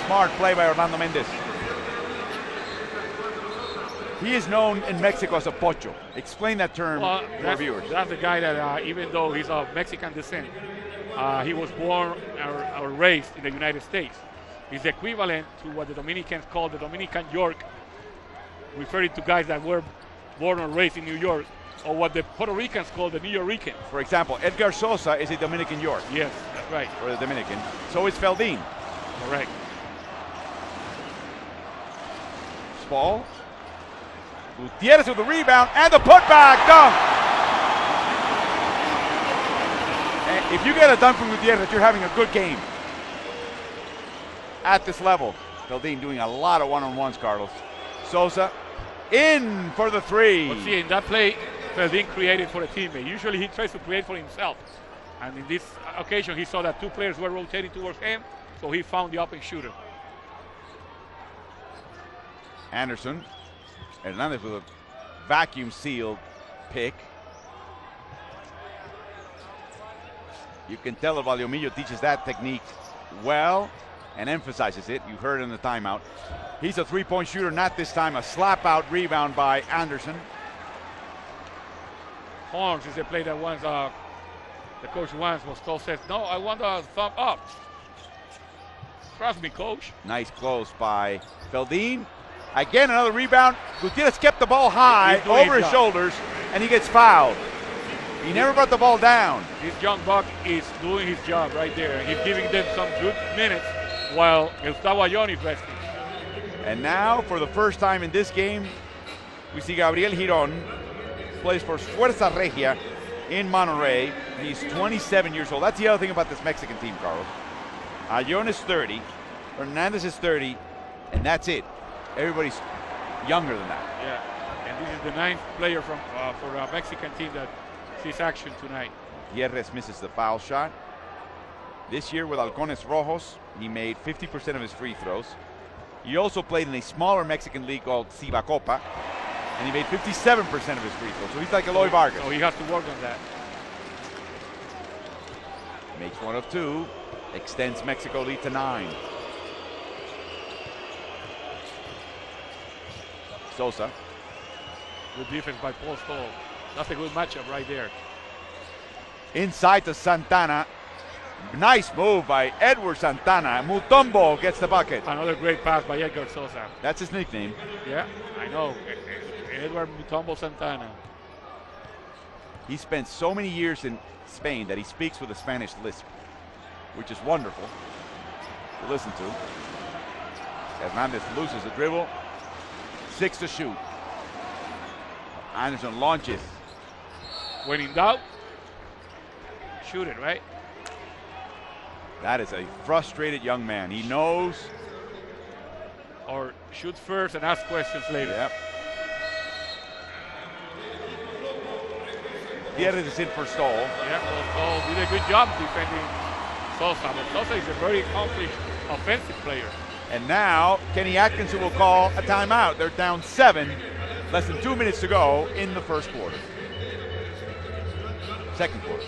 Smart play by Orlando Mendez. He is known in Mexico as a pocho. Explain that term to our viewers. That's the guy that, even though he's of Mexican descent, he was born or raised in the United States. He's the equivalent to what the Dominicans call the Dominican York, referring to guys that were born or raised in New York, or what the Puerto Ricans call the New Yorkers. For example, Edgar Sosa is a Dominican York. Yes, that's right. For the Dominican. So is Feldin. Correct. Spall. Gutierrez with the rebound and the putback dunk. And if you get a dunk from Gutierrez, you're having a good game. at this level. Feldin doing a lot of one-on-ones, Carlos. Sosa in for the three. But see, in that play, Feldin created for a teammate. Usually he tries to create for himself. And in this occasion, he saw that two players were rotating towards him, so he found the open shooter. Anderson. Hernandez with a vacuum-sealed pick. You can tell that Valiomillo teaches that technique well and emphasizes it. You heard in the timeout. He's a three-point shooter, not this time. A slap-out rebound by Anderson. Horns is a play that once the coach once was told, says, no, I want a thumb up. Trust me, coach. Nice close by Feldin. Again, another rebound. Gutierrez kept the ball high over his shoulders, and he gets fouled. He never brought the ball down. This young buck is doing his job right there. He's giving them some good minutes while Gustavo Ayón is resting. And now, for the first time in this game, we see Gabriel Girón plays for Fuerza Regia in Monterrey. He's 27 years old. That's the other thing about this Mexican team, Carlos. Ayón is 30, Hernandez is 30, and that's it. Everybody's younger than that. Yeah, and this is the 9th player for a Mexican team that sees action tonight. Gutierrez misses the foul shot. This year with Halcones Rojos, he made 50% of his free throws. He also played in a smaller Mexican league called FIBA Copa, and he made 57% of his free throws. So he's like Eloy Vargas. So he has to work on that. Makes one of two, extends Mexico lead to 9. Sosa. Good defense by Paul Stoll. That's a good matchup right there. Inside to Santana. Nice move by Edward Santana. Mutombo gets the bucket. Another great pass by Edgar Sosa. That's his nickname. Yeah, I know. Edward Mutombo Santana. He spent so many years in Spain that he speaks with a Spanish lisp, which is wonderful to listen to. Hernandez loses the dribble. 6 to shoot. Anderson launches. When in doubt, shoot it, right? That is a frustrated young man. He knows. Or shoot first and ask questions later. Yep. Gutierrez is in for Stoll. Yeah, well, Stoll did a good job defending Sosa. But Sosa is a very accomplished offensive player. And now Kenny Atkinson will call a timeout. They're down 7. Less than 2 minutes to go in the first quarter. Second quarter.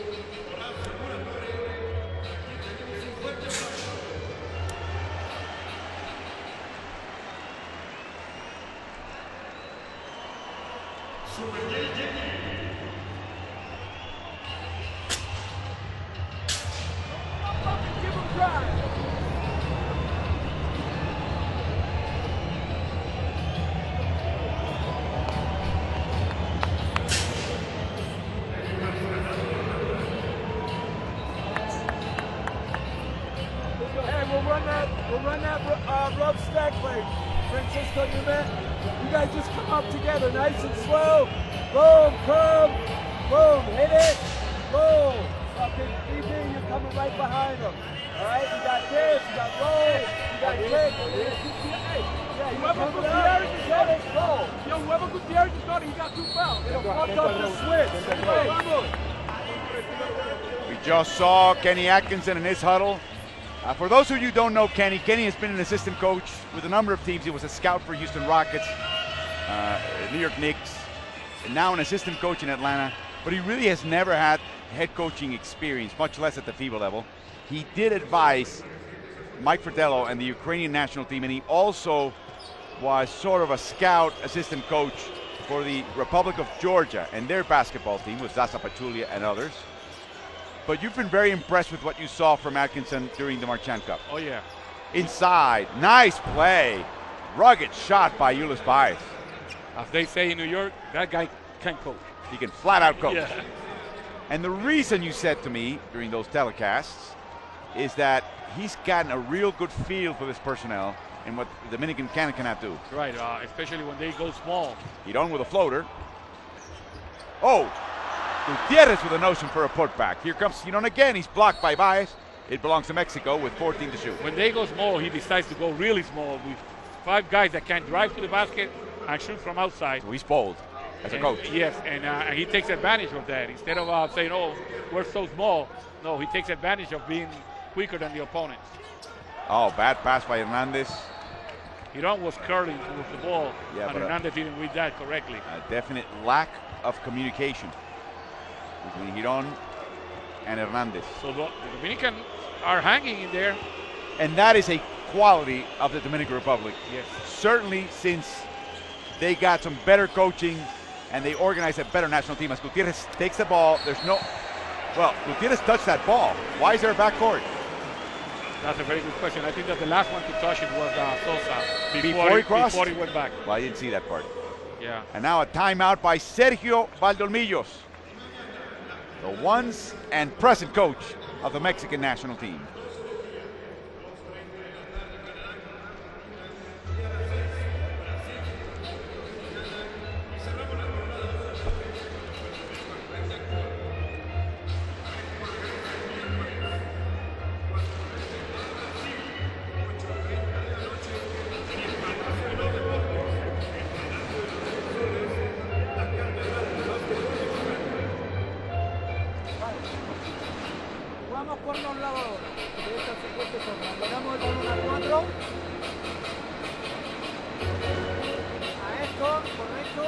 We'll run that rough stack play. Francisco, you guys just come up together nice and slow. Boom, come, boom, hit it, boom. Okay, DB, you're coming right behind them. All right, you got this, you got roll, you got click. Yeah, you Whoever coming up, get it, go. Yo, whoever Gutierrez is starting, he got 2 fouls. It'll fuck up the switch. Vamos. We just saw Kenny Atkinson in his huddle. For those of you who don't know Kenny has been an assistant coach with a number of teams. He was a scout for Houston Rockets, New York Knicks, and now an assistant coach in Atlanta. But he really has never had head coaching experience, much less at the FIBA level. He did advise Mike Fratello and the Ukrainian national team, and he also was sort of a scout assistant coach for the Republic of Georgia and their basketball team with Zaza Pachulia and others. But you've been very impressed with what you saw from Atkinson during the Marchand Cup. Oh, yeah. Inside, nice play. Rugged shot by Ulis Baez. As they say in New York, that guy can coach. He can flat out coach. Yeah. And the reason you said to me during those telecasts is that he's gotten a real good feel for this personnel and what the Dominican cannot do. Right, especially when they go small. Girón with a floater. Oh, Gutierrez with a notion for a putback. Here comes Girón again. He's blocked by Baez. It belongs to Mexico with 14 to shoot. When they go small, he decides to go really small with 5 guys that can drive to the basket and shoot from outside. So he's bold as a coach. Yes, and he takes advantage of that. Instead of saying, oh, we're so small, no, he takes advantage of being quicker than the opponents. Oh, bad pass by Hernandez. Hiron was curling towards the ball, Yeah, and Hernandez didn't read that correctly. A definite lack of communication between Hiron and Hernandez. So the Dominican are hanging in there. And that is a quality of the Dominican Republic. Yes. Certainly since they got some better coaching and they organized a better national team. As Gutierrez takes the ball, Gutierrez touched that ball. Why is there a backcourt? That's a very good question. I think that the last one to touch it was Sosa Before he crossed? Before he went back. Well, I didn't see that part. Yeah. And now a timeout by Sergio Valdolmillos, the once and present coach of the Mexican national team. Jugamos por los lados de esta secuencia zona. Le damos el balón a 4. A esto, correcto.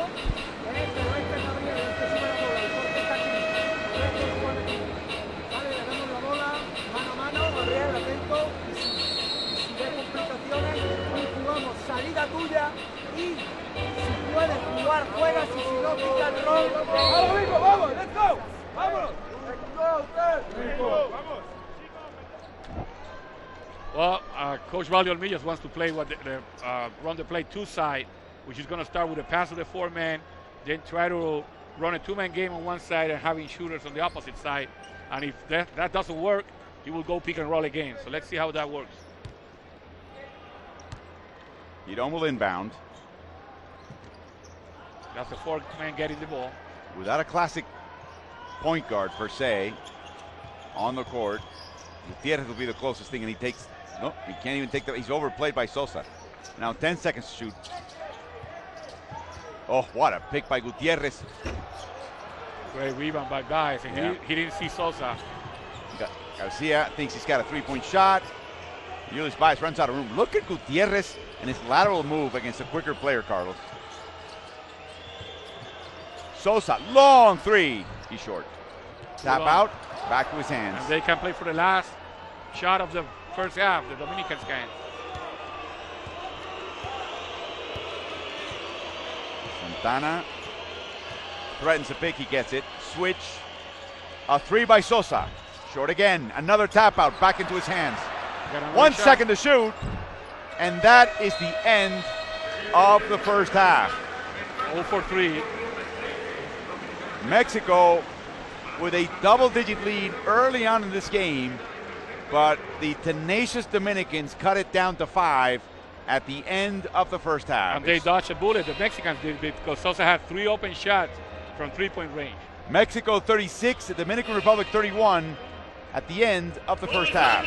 Pero este Gabriel, este sube la bola. El corte está aquí. Este lo pone aquí. Vale, le damos la bola. Mano a mano. Gabriel, atento. Y si ve complicaciones, y jugamos salida tuya. Y si puedes jugar, juegas. Y si no, quita el rol. Vamos, Rico, vamos, let's go. Vámonos. Well, Coach Valdolmillos wants to play run the play 2 side, which is going to start with a pass to the 4-man, then try to run a 2-man game on one side and having shooters on the opposite side. And if that doesn't work, he will go pick and roll again. So let's see how that works. Hiron will inbound. That's the 4-man getting the ball. Without a classic point guard per se on the court, Gutierrez will be the closest thing, and he can't even take he's overplayed by Sosa. Now 10 seconds to shoot. Oh, what a pick by Gutierrez. Great rebound by guys, and Yeah. he didn't see Sosa. Garcia thinks he's got a 3-point shot. Ulises Baez runs out of room. Look at Gutierrez and his lateral move against a quicker player, Carlos. Sosa, long 3. He's short. Tap out, back to his hands. And they can play for the last shot of the first half, the Dominicans can. Santana threatens a pick, he gets it. Switch, a 3 by Sosa. Short again, another tap out, back into his hands. 1 second to shoot, and that is the end of the first half. 0 for 3. Mexico with a double-digit lead early on in this game, but the tenacious Dominicans cut it down to 5 at the end of the first half. And they dodged a bullet, the Mexicans did, because Sosa had 3 open shots from 3-point range. Mexico 36, the Dominican Republic 31 at the end of the first half.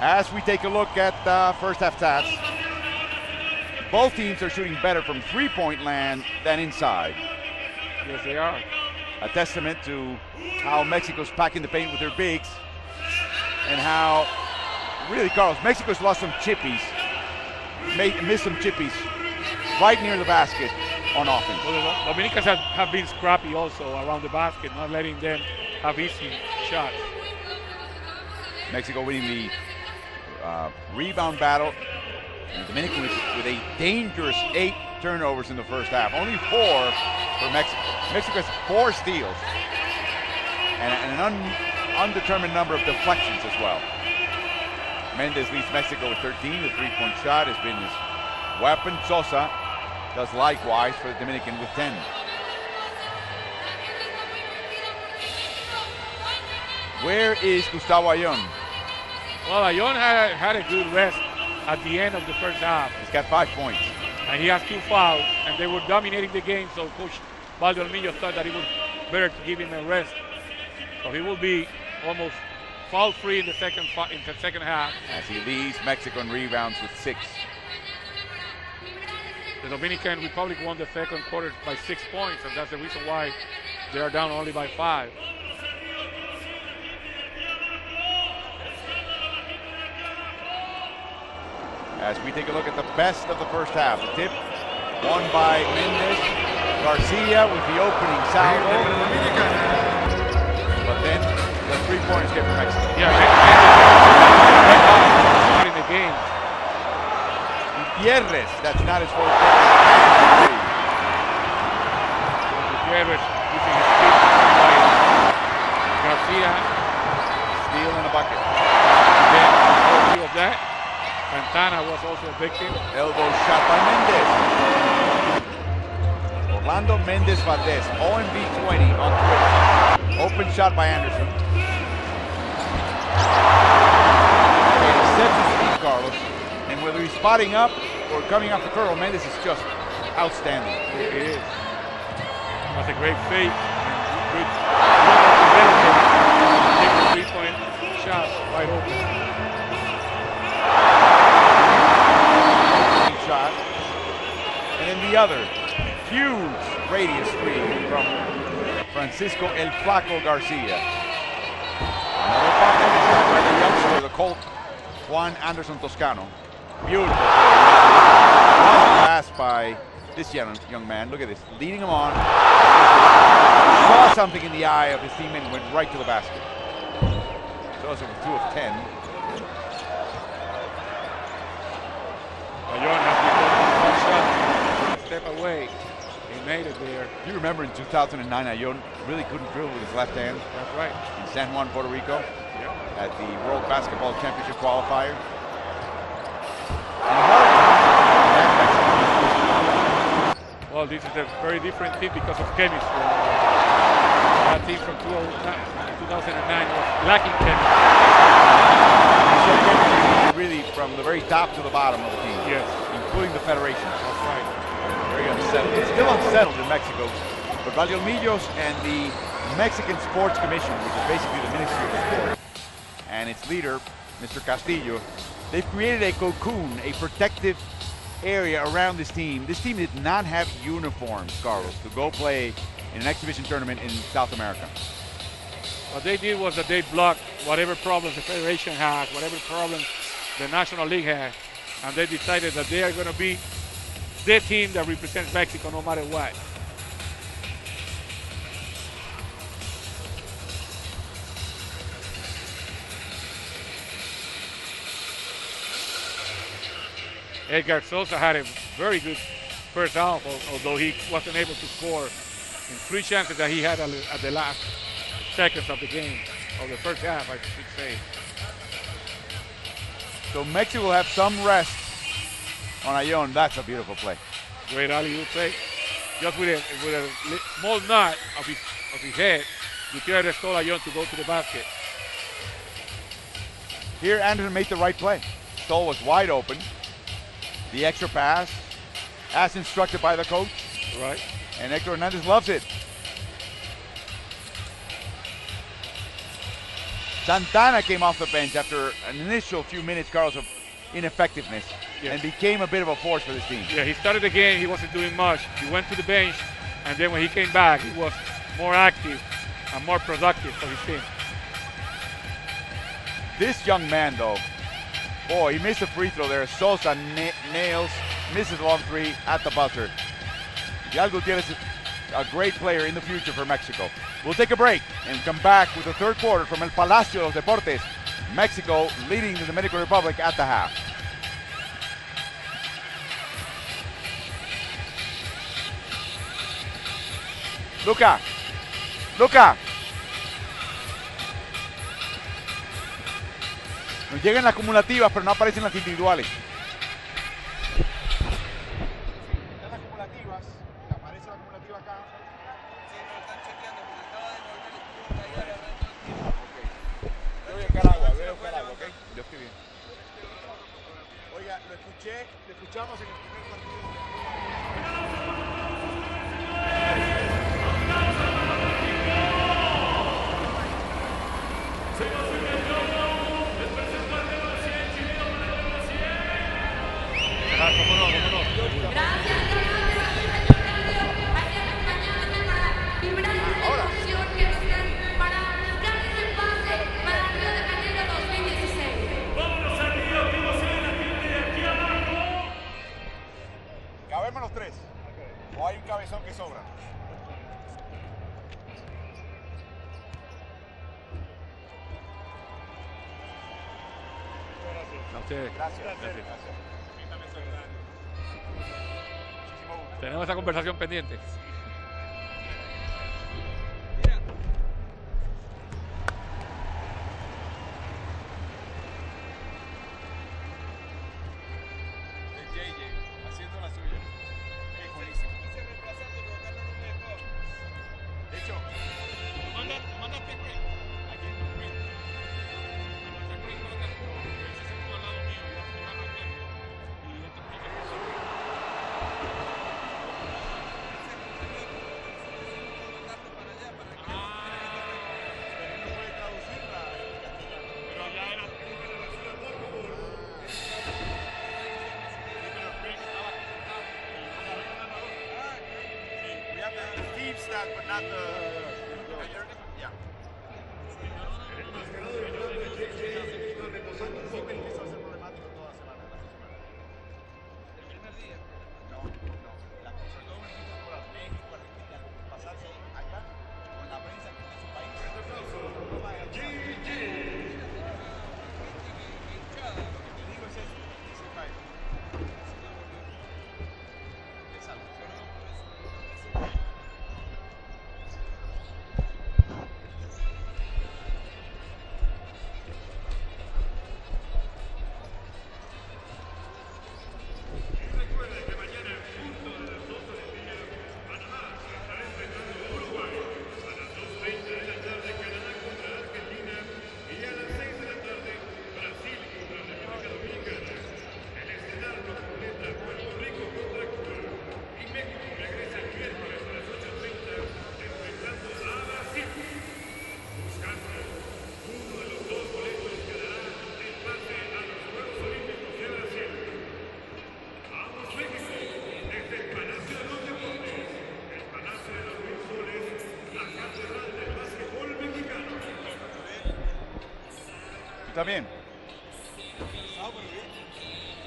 As we take a look at first half stats, both teams are shooting better from 3-point land than inside. Yes, they are. A testament to how Mexico's packing the paint with their bigs, and how, really, Carlos, Mexico's lost some chippies, missed some chippies right near the basket on offense. Well, the Dominicans have been scrappy also around the basket, not letting them have easy shots. Mexico winning the rebound battle. The Dominican with a dangerous 8 turnovers in the first half. Only 4 for Mexico. Mexico has 4 steals and an undetermined number of deflections as well. Mendez leads Mexico with 13. The 3-point shot has been his weapon. Sosa does likewise for the Dominican with 10. Where is Gustavo Ayon? Well, Ayon had a good rest at the end of the first half. He's got 5 points. And he has 2 fouls, and they were dominating the game, so Coach Valdeolmillo thought that it was better to give him a rest. So he will be almost foul-free in the second half. As he leads Mexico in rebounds with 6. The Dominican Republic won the second quarter by 6 points, and that's the reason why they are down only by 5. As we take a look at the best of the first half. The tip won by Mendez. Garcia with the opening salvo. But then the 3-pointers get from Mexico. Yeah, starting the game. Gutierrez, that's not his fourth. Gutierrez using his feet to play. Garcia. Steal in a bucket. Then, in view of that, Santana was also a victim. Elbow shot by Mendez. Orlando Mendez Valdez, OMB 20 on Twitter. Open shot by Anderson. And he sets his feet, Carlos. And whether he's spotting up or coming off the curl, Mendez is just outstanding. It is. That's a great fake. Good ability to take the 3-point shot right open. Shot. And then the other huge radius 3 from Francisco El Flaco Garcia. Another pop-up shot by the youngster, the Colt, Juan Anderson Toscano. Beautiful. Pass by this young man. Look at this, leading him on. Saw something in the eye of his teammate and went right to the basket. Those are 2 of 10. Ayon has been one shot, step away. He made it there. You remember in 2009, Ayon really couldn't dribble with his left hand. That's right. In San Juan, Puerto Rico, Yep. at the World Basketball Championship qualifier. Well, this is a very different team because of chemistry. That team from 2009 was lacking chemistry. Really from the very top to the bottom of the team. Yes. Including the federation. That's right. Very unsettled. It's still unsettled in Mexico. But Valdeolmillos and the Mexican Sports Commission, which is basically the Ministry of Sport, and its leader, Mr. Castillo, they've created a cocoon, a protective area around this team. This team did not have uniforms, Carlos, to go play in an exhibition tournament in South America. What they did was that they blocked whatever problems the federation has, whatever problems the National League has, and they decided that they are going to be the team that represents Mexico no matter what. Edgar Sosa had a very good first half, although he wasn't able to score in 3 chances that he had at the last seconds of the game, of the first half, I should say. So Mexico will have some rest on Ayon. That's a beautiful play. Great alley-oop play. Just with a small nod of his head, Gutierrez told Ayon to go to the basket. Here, Anderson made the right play. Stoll was wide open. The extra pass, as instructed by the coach. Right. And Hector Hernandez loves it. Santana came off the bench after an initial few minutes, Carlos, of ineffectiveness, and became a bit of a force for this team. Yeah, he started the game, he wasn't doing much. He went to the bench, and then when he came back, he was more active and more productive for his team. This young man, though, boy, he missed a free throw there. Sosa nails, misses a long 3 at the buzzer. Miguel Gutierrez is a great player in the future for Mexico. We'll take a break and come back with the third quarter from El Palacio de los Deportes. Mexico leading the Dominican Republic at the half. Luca. Nos llegan las acumulativas, pero no aparecen las individuales. Las acumulativas, aparece la acumulativa acá. Sí, lo están chequeando porque acaba de volver el equipo de ayer. voy a buscar agua, ¿ok? Dios que bien. Oiga, lo escuchamos en el primer partido. ¿Cómo no? Gracias, Ahora. que nos dan para darles el pase para Río de Janeiro 2016. Cabemos los tres. O hay un cabezón que sobra. A ustedes. Gracias. Tenemos esa conversación pendiente. El JJ haciendo la suya. Es buenísimo. De hecho, mandaste Green. ¿A quién? Green. Mandaste Green para acá. Él se sentó al lado mío. Yo estoy jugando en medio. Y este that, but not the. Yeah. ¿Está bien?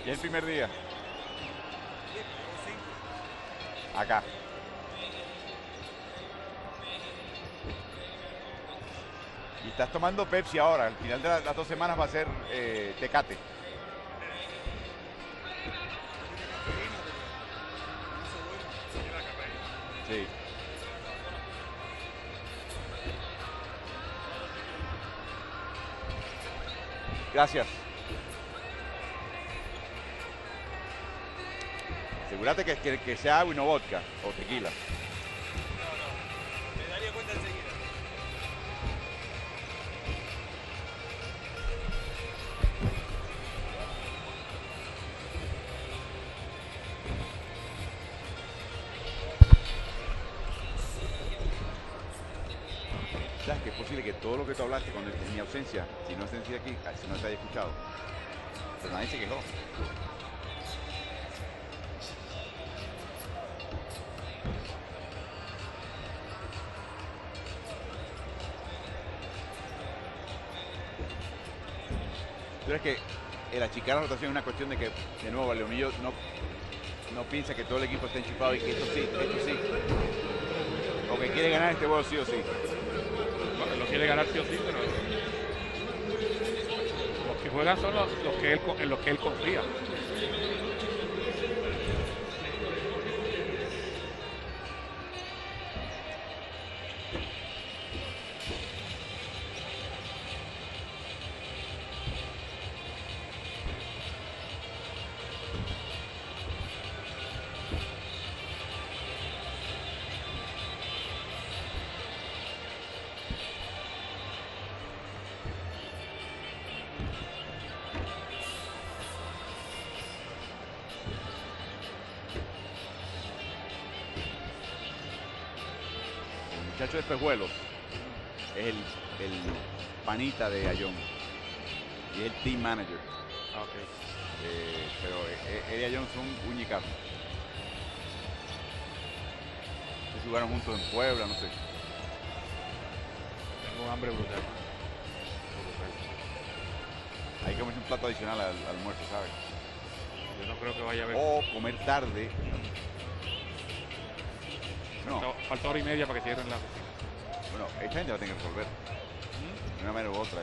¿Y el primer día? Acá. Y estás tomando Pepsi ahora. Al final de las 2 semanas va a ser Tecate. Sí. Gracias. Asegúrate que sea agua y no vodka o tequila. Me daría cuenta enseguida. ¿Sabes que es posible que todo lo que tú hablaste cuando en mi ausencia, si no sentí aquí, si no te haya escuchado? Pero nadie se quejó. ¿Tú crees que el achicar la rotación es una cuestión de que, de nuevo, Leonillo no piensa que todo el equipo está enchufado y que esto sí, o que quiere ganar este juego sí o sí? Lo quiere ganar sí o sí, pero los que juegan son los que en los que él confía. muchacho de Espejuelos es el panita de Ayón y es el team manager. Okay. Pero él y Ayón son uñicazos. Jugaron juntos en Puebla, no sé. Tengo hambre brutal. Hay que comerse un plato adicional al almuerzo, ¿sabes? Yo no creo que vaya a haber. O comer tarde. No. Falta hora y media para que cierren la oficina. Bueno, esta gente va a tener que resolver. De una manera u otra.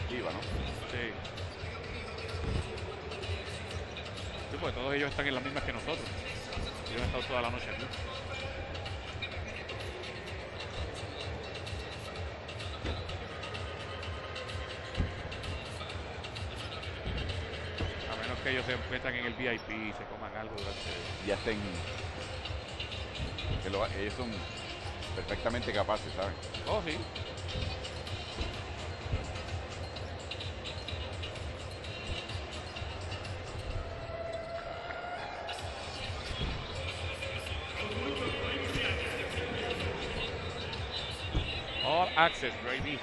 FIBA, ¿no? Sí. Sí, pues todos ellos están en las mismas que nosotros. Ellos han estado toda la noche aquí. A menos que ellos se metan en el VIP y se coman algo durante. Ya estén. Ellos son perfectamente capaces, ¿saben? Oh, sí. All access, baby.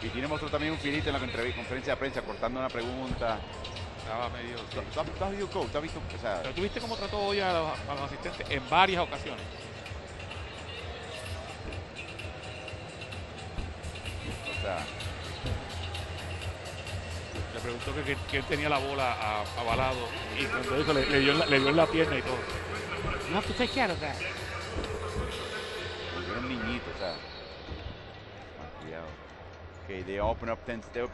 Y tiene mostró también un finito en la conferencia de prensa cortando una pregunta. Estaba medio. ¿Tú has visto coach? ¿Tú has visto? O sea, Pero tú viste cómo trató hoy a los asistentes en varias ocasiones. o sea, Le preguntó que él tenía la bola avalado y cuando eso le dio en la pierna y todo. You have to take care of that. era un niñito, o sea. Cuidado. Okay, they open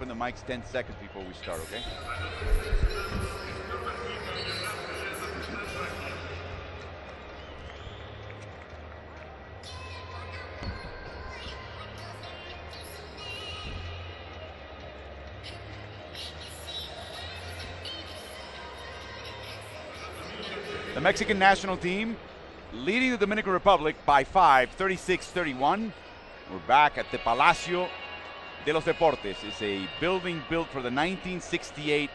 the mics 10 seconds before we start, okay? The Mexican national team leading the Dominican Republic by 5, 36-31. We're back at the Palacio de los Deportes. It's a building built for the 1968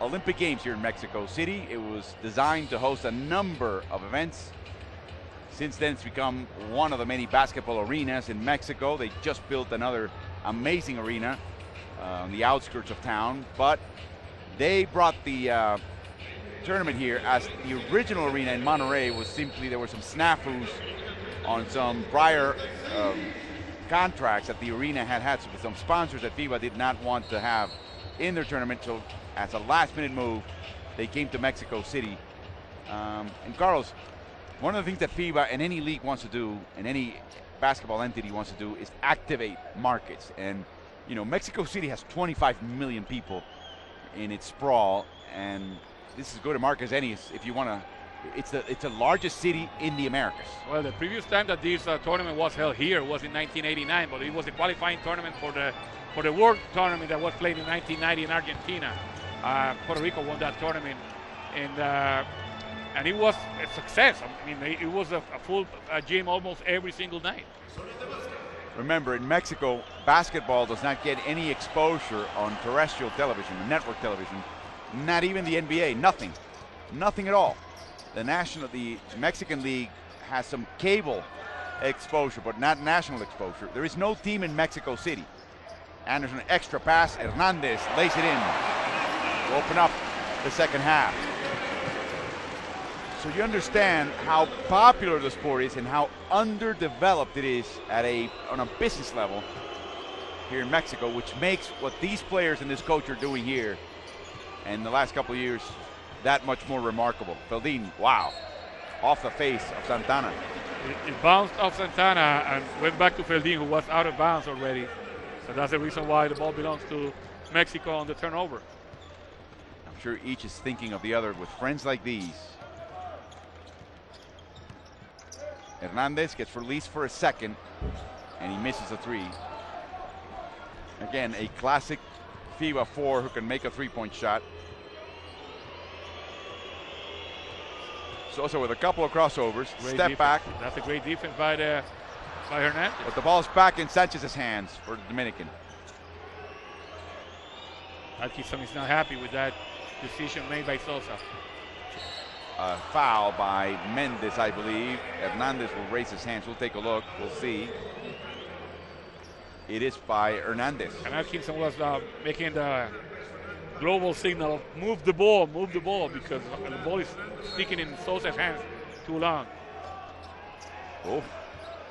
Olympic Games here in Mexico City. It was designed to host a number of events. Since then, it's become one of the many basketball arenas in Mexico. They just built another amazing arena on the outskirts of town, but they brought the tournament here, as the original arena in Monterrey was simply, there were some snafus on some prior contracts that the arena had with some sponsors that FIBA did not want to have in their tournament. So as a last minute move, they came to Mexico City. And Carlos, one of the things that FIBA and any league wants to do, and any basketball entity wants to do, is activate markets. And you know, Mexico City has 25 million people in its sprawl, and this is as good a market as any if you want to. It's the largest city in the Americas. Well, the previous time that this tournament was held here was in 1989, but it was a qualifying tournament for the World Tournament that was played in 1990 in Argentina. Puerto Rico won that tournament, and it was a success. I mean, it was a full gym almost every single night. Remember, in Mexico, basketball does not get any exposure on terrestrial television, network television, not even the NBA, nothing at all. The Mexican League has some cable exposure, but not national exposure. There is no team in Mexico City. Anderson, extra pass, Hernandez lays it in to open up the second half. So you understand how popular the sport is and how underdeveloped it is on a business level here in Mexico, which makes what these players and this coach are doing here in the last couple of years that much more remarkable. Feldin, wow, off the face of Santana. It bounced off Santana and went back to Feldin, who was out of bounds already. So that's the reason why the ball belongs to Mexico on the turnover. I'm sure each is thinking of the other with friends like these. Hernandez gets released for a second, and he misses a three. Again, a classic FIBA 4 who can make a three-point shot. Sosa with a couple of crossovers, Great step defense. back. That's a great defense by Hernandez. But the ball's back in Sanchez's hands for the Dominican. Atkinson is not happy with that decision made by Sosa. a foul by Mendes, I believe. Hernandez will raise his hands. We'll take a look. We'll see. It is by Hernandez. And Atkinson was making the global signal of move the ball, because the ball is sticking in Sosa's hands too long. Oh,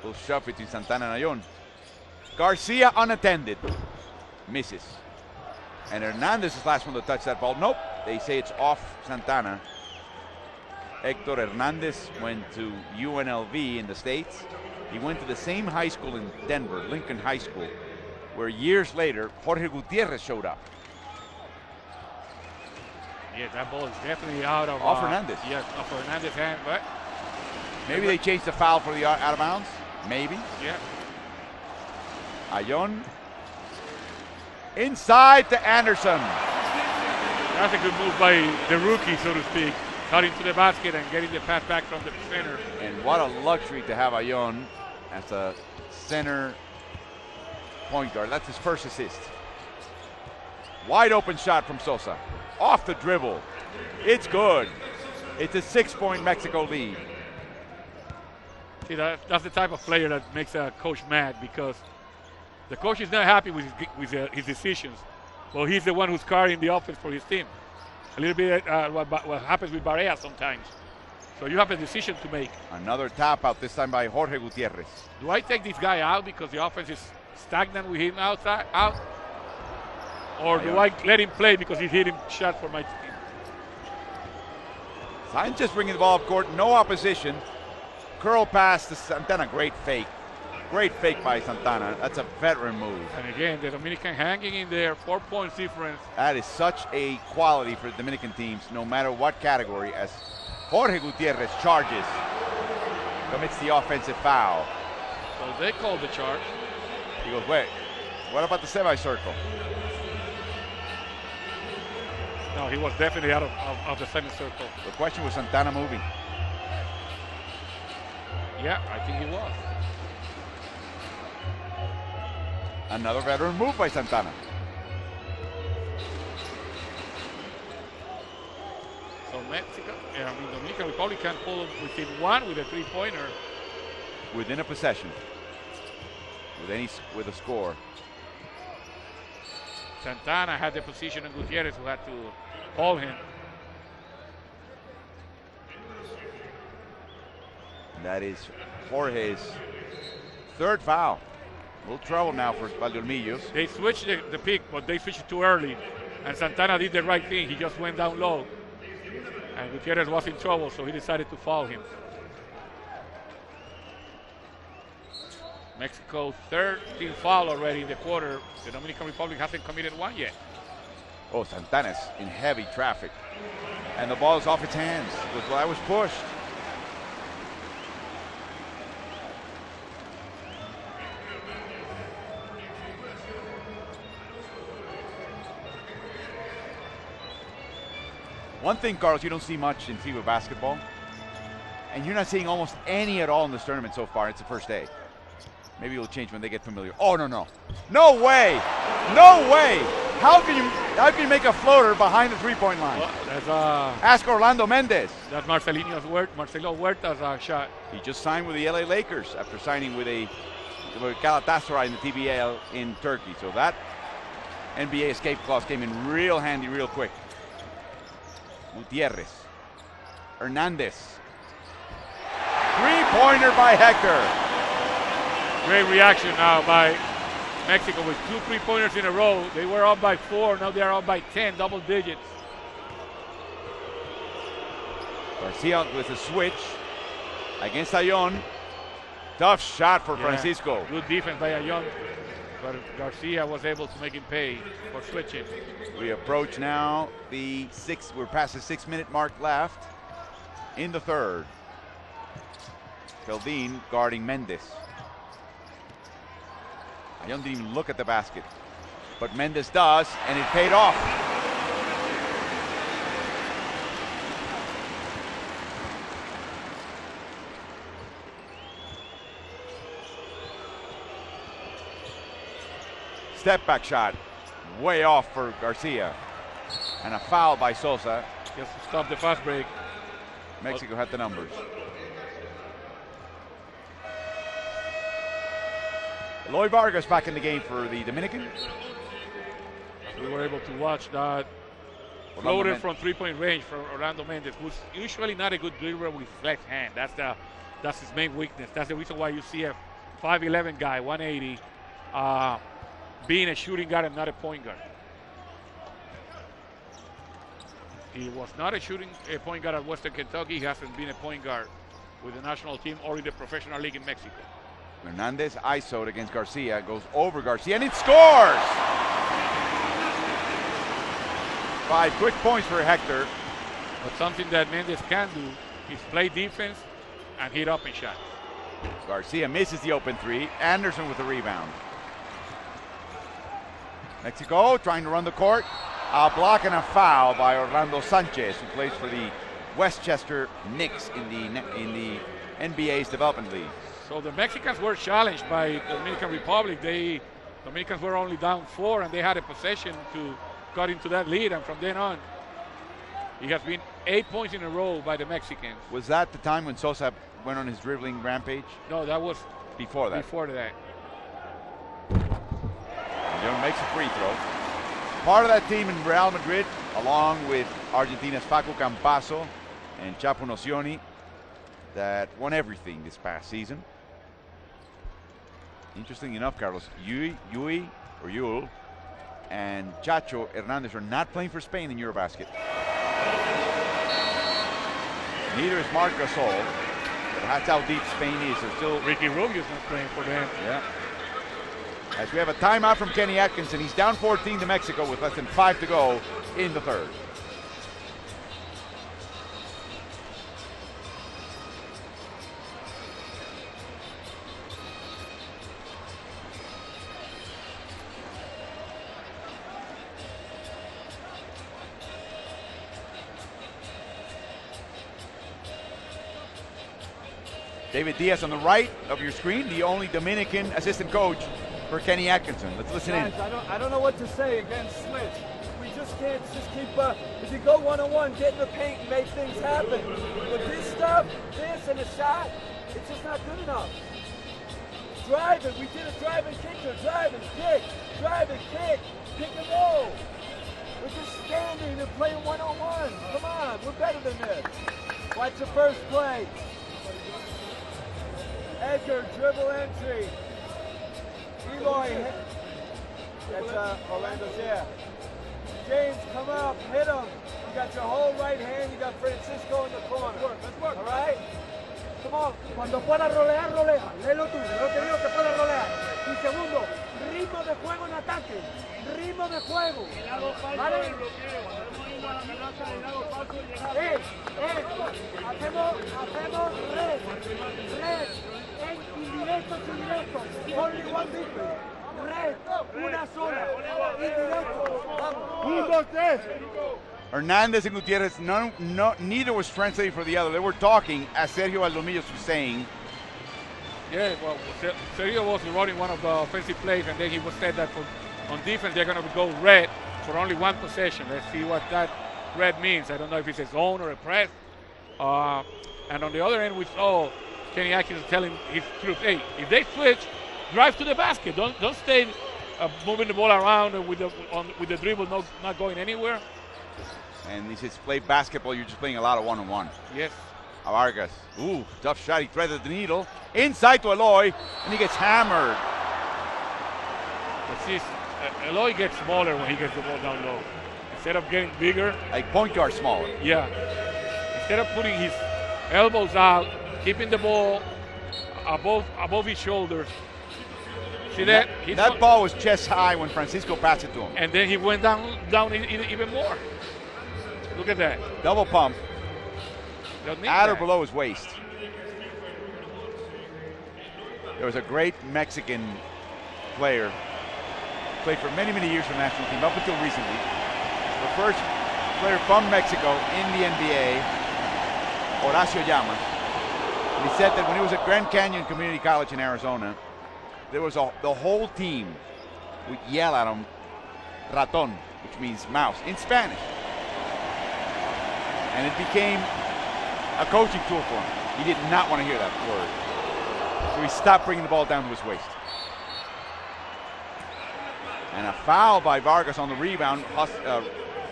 little shove between Santana and Ayon. Garcia unattended. Misses. And Hernandez is the last one to touch that ball. Nope. They say it's off Santana. Hector Hernandez went to UNLV in the States. He went to the same high school in Denver, Lincoln High School, where years later, Jorge Gutierrez showed up. Yeah, that ball is definitely out of Hernandez. Yes, off Hernandez's hand, but maybe they changed the foul for the out of bounds. Maybe. Yeah. Ayon. Inside to Anderson. That's a good move by the rookie, so to speak. Cutting to the basket and getting the pass back from the center. And what a luxury to have Ayon as a center point guard. That's his first assist. Wide open shot from Sosa. Off the dribble. It's good. It's a 6-point Mexico lead. See, that's the type of player that makes a coach mad, because the coach is not happy with his decisions. Well, he's the one who's carrying the offense for his team. A little bit what happens with Barea sometimes. So you have a decision to make. Another tap out, this time by Jorge Gutierrez. Do I take this guy out because the offense is stagnant with him out? Or do I let him play because he's hitting shots for my team? Sanchez bringing the ball up court, no opposition. Curl pass to Santana, great fake. Great fake by Santana. That's a veteran move. And again, the Dominican hanging in there, 4 points difference. That is such a quality for Dominican teams, no matter what category, as Jorge Gutierrez charges, commits the offensive foul. So they called the charge. He goes, wait, what about the semicircle? No, he was definitely out of the semicircle. The question was Santana moving. Yeah, I think he was. Another veteran move by Santana. So Dominican Republic can pull within one with a three-pointer. Within a possession. With a score. Santana had the position on Gutierrez, who had to hold him. That is Jorge's third foul. A little trouble now for Valdeolmillos. They switched the pick, but they switched it too early. And Santana did the right thing. He just went down low. And Gutierrez was in trouble, so he decided to foul him. Mexico 13th foul already in the quarter. The Dominican Republic hasn't committed one yet. Oh, Santana's in heavy traffic. And the ball is off its hands. I was pushed. One thing, Carlos, you don't see much in FIBA basketball, and you're not seeing almost any at all in this tournament so far. It's the first day. Maybe it'll change when they get familiar. Oh, no. No way! No way! How can you make a floater behind the three-point line? Well, that's Ask Orlando Mendez. That's Marcelo Huerta's shot. He just signed with the LA Lakers after signing with Galatasaray in the TBL in Turkey. So that NBA escape clause came in real handy real quick. Gutierrez. Hernandez. Three-pointer by Hector. Great reaction now by Mexico with 2 3-pointers in a row. They were up by 4, now they're up by 10, double digits. Garcia with a switch against Ayon. Tough shot for Francisco. Good defense by Ayon, but Garcia was able to make him pay for switching. We approach now we're past the 6-minute mark left in the third. Feldin guarding Mendez. Ayon didn't even look at the basket, but Mendez does, and it paid off. Step back shot, way off for Garcia, and a foul by Sosa. Just to stop the fast break. Mexico had the numbers. Eloy Vargas back in the game for the Dominican. We were able to watch that floater from three-point range from Orlando Mendez, who's usually not a good dribbler with flex hand. That's his main weakness. That's the reason why you see a 5'11" guy, 180, being a shooting guard and not a point guard. He was not a point guard at Western Kentucky. He hasn't been a point guard with the national team or in the professional league in Mexico. Hernandez ISO'd against Garcia, goes over Garcia, and it scores! 5 quick points for Hector. But something that Mendez can do is play defense and hit up and shot. Garcia misses the open 3. Anderson with the rebound. Mexico trying to run the court. A block and a foul by Orlando Sanchez, who plays for the Westchester Knicks in the NBA's Development League. So the Mexicans were challenged by the Dominican Republic. Dominicans were only down 4, and they had a possession to cut into that lead. And from then on, it has been 8 points in a row by the Mexicans. Was that the time when Sosa went on his dribbling rampage? No, that was before that. Before that. Young makes a free throw. Part of that team in Real Madrid, along with Argentina's Paco Campazo and Chapo Nocioni, that won everything this past season. Interesting enough, Carlos, Yul and Chacho Hernandez are not playing for Spain in Eurobasket. Neither is Marc Gasol, but that's how deep Spain is. They're still Ricky Rubio's not playing for them. Yeah. As we have a timeout from Kenny Atkinson. He's down 14 to Mexico with less than 5 to go in the third. David Diaz on the right of your screen, the only Dominican assistant coach for Kenny Atkinson. Let's listen in. I don't know what to say against Smith. We just can't keep, if you go one-on-one, get in the paint and make things happen. But this stuff, this and a shot, it's just not good enough. Drive it. We did a drive and kicker. Drive and kick. Drive and kick. Pick and roll. We're just standing and playing one-on-one. Come on, we're better than this. Watch the first play. Edgar, dribble entry. Eloy, that's Orlando's here. James, come up, hit him. You got your whole right hand, you got Francisco in the corner. Let's work. All right? Come on. Cuando pueda rolear, rolea. Léelo tú, lo que digo que pueda rolear. Y segundo, ritmo de juego en ataque. Ritmo de juego. ¿Vale? Hacemos red. Indirectos. Only one victory. Red, una sola. Indirecto. Vamos. 1, 2, 3. Hernandez and Gutierrez, neither was translating for the other. They were talking, as Sergio Aldomillos was saying. Yeah, well, Sergio was running one of the offensive plays, and then he was said that on defense they're going to go red for only one possession. Let's see what that red means. I don't know if it's a zone or a press. And on the other end, we saw Kenny Atkinson telling his troops, hey, if they switch, drive to the basket. Don't stay moving the ball around with the dribble not going anywhere. And he says, play basketball, you're just playing a lot of one-on-one. Yes. Vargas, ooh, tough shot, he threaded the needle. Inside to Eloy, and he gets hammered. But see, Eloy gets smaller when he gets the ball down low. Instead of getting bigger. Like point guard smaller. Yeah. Instead of putting his elbows out, keeping the ball above his shoulders. See that? That ball was chest high when Francisco passed it to him. And then he went down even more. Look at that. Double pump. At or that. below his waist. There was a great Mexican player, played for many, many years for the national team, up until recently. The first player from Mexico in the NBA, Horacio Llamas. And he said that when he was at Grand Canyon Community College in Arizona, there was the whole team would yell at him, raton, which means mouse, in Spanish. And it became a coaching tool for him. He did not want to hear that word. So he stopped bringing the ball down to his waist. And a foul by Vargas on the rebound,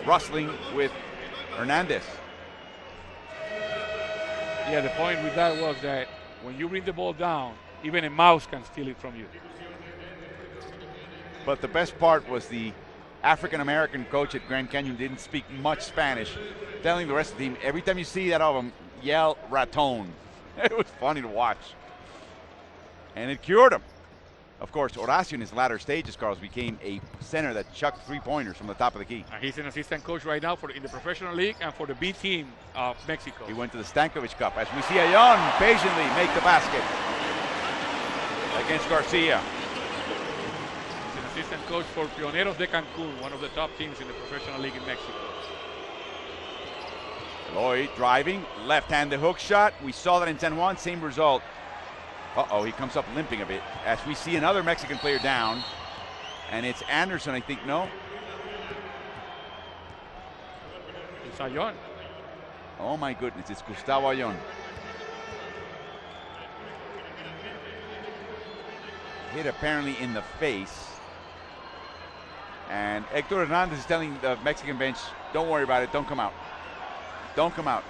rustling with Hernandez. Yeah, the point with that was that when you bring the ball down, even a mouse can steal it from you. But the best part was the African-American coach at Grand Canyon didn't speak much Spanish, telling the rest of the team, every time you see that of him, yell raton. It was funny to watch. And it cured him. Of course, Horacio in his latter stages, Carlos, became a center that chucked three-pointers from the top of the key. And he's an assistant coach right now in the professional league and for the B team of Mexico. He went to the Stankovic Cup as we see Ayon patiently make the basket against Garcia. He's an assistant coach for Pioneros de Cancun, one of the top teams in the professional league in Mexico. Lloyd driving, left-handed hook shot. We saw that in San Juan, same result. Uh-oh, he comes up limping a bit as we see another Mexican player down. And it's Anderson, I think, no? It's Ayon. Oh my goodness, it's Gustavo Ayon. Hit apparently in the face. And Hector Hernandez is telling the Mexican bench, don't worry about it, don't come out. Don't come out.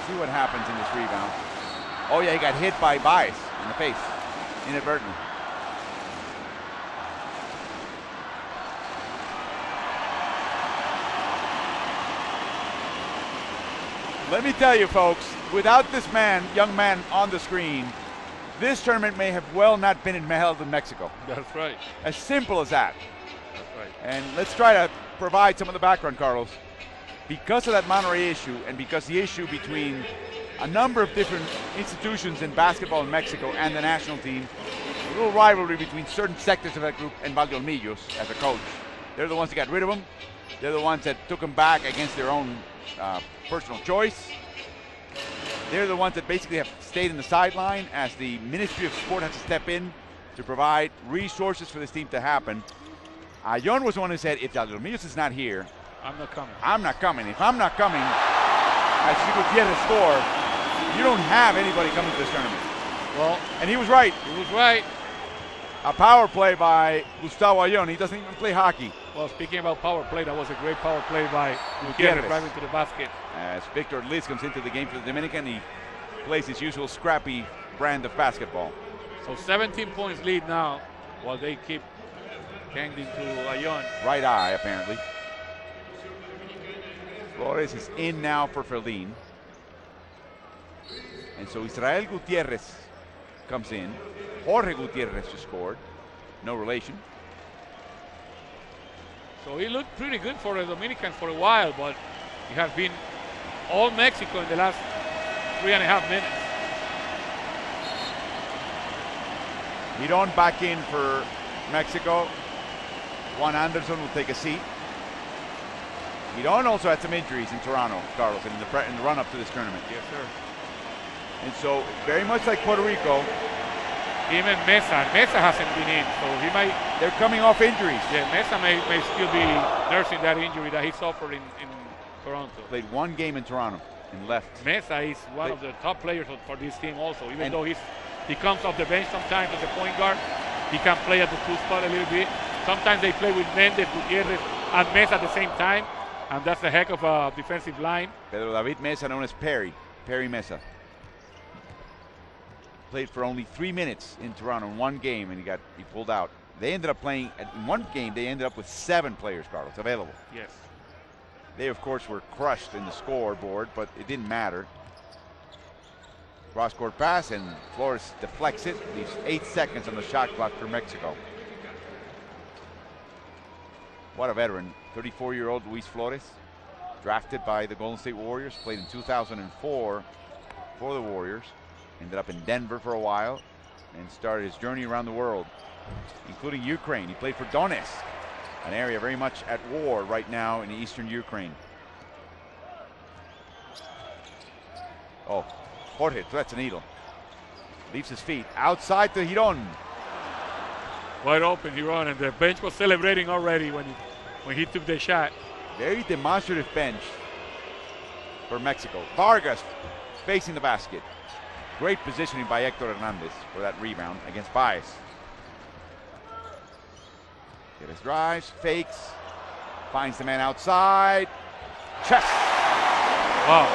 See what happens in this rebound. Oh yeah, he got hit by Baez in the face, inadvertently. Let me tell you folks, without this young man on the screen, this tournament may have well not been held in Mexico. That's right. As simple as that. That's right. And let's try to provide some of the background, Carlos. Because of that Monterrey issue and because the issue between a number of different institutions in basketball in Mexico and the national team, a little rivalry between certain sectors of that group and Valdeolmillos as a coach. They're the ones that got rid of him. They're the ones that took him back against their own personal choice. They're the ones that basically have stayed in the sideline as the Ministry of Sport has to step in to provide resources for this team to happen. Ayon was the one who said, if Valdeolmillos is not here, I'm not coming. I'm not coming. If I'm not coming, as Gutierrez score, you don't have anybody coming to this tournament. Well, and he was right. He was right. A power play by Gustavo Ayon. He doesn't even play hockey. Well, speaking about power play, that was a great power play by Gutierrez driving to the basket. As Victor Liz comes into the game for the Dominican, he plays his usual scrappy brand of basketball. So 17 points lead now while they keep hanging to Ayon. Right eye, apparently. Flores is in now for Ferlin. And so Israel Gutierrez comes in. Jorge Gutierrez just scored. No relation. So he looked pretty good for the Dominicans for a while, but he has been all Mexico in the last 3.5 minutes. Giron back in for Mexico. Juan Anderson will take a seat. Giron also had some injuries in Toronto, Carlos, in the run-up to this tournament. Yes, sir. And so, very much like Puerto Rico, even Mesa hasn't been in, so he might. They're coming off injuries. Yeah, Mesa may still be nursing that injury that he suffered in Toronto. Played one game in Toronto and left. Mesa is one of the top players for this team also, even though he comes off the bench sometimes as a point guard. He can play at the two spot a little bit. Sometimes they play with Mendez, Gutierrez, and Mesa at the same time, and that's a heck of a defensive line. Pedro David Mesa, known as Perry Mesa. Played for only 3 minutes in Toronto in one game, and he pulled out. They ended up playing in one game. They ended up with 7 players, Carlos, available. Yes. They of course were crushed in the scoreboard, but it didn't matter. Cross-court pass, and Flores deflects it. Leaves 8 seconds on the shot clock for Mexico. What a veteran, 34-year-old Luis Flores, drafted by the Golden State Warriors, played in 2004 for the Warriors. Ended up in Denver for a while and started his journey around the world, including Ukraine. He played for Donetsk, an area very much at war right now in eastern Ukraine. Oh, Jorge threats a needle. Leaves his feet outside to Giron. Wide open Giron, and the bench was celebrating already when when he took the shot. Very demonstrative bench for Mexico. Vargas facing the basket. Great positioning by Hector Hernandez for that rebound against Baez. Gutierrez drives, fakes, finds the man outside. Chest. Wow.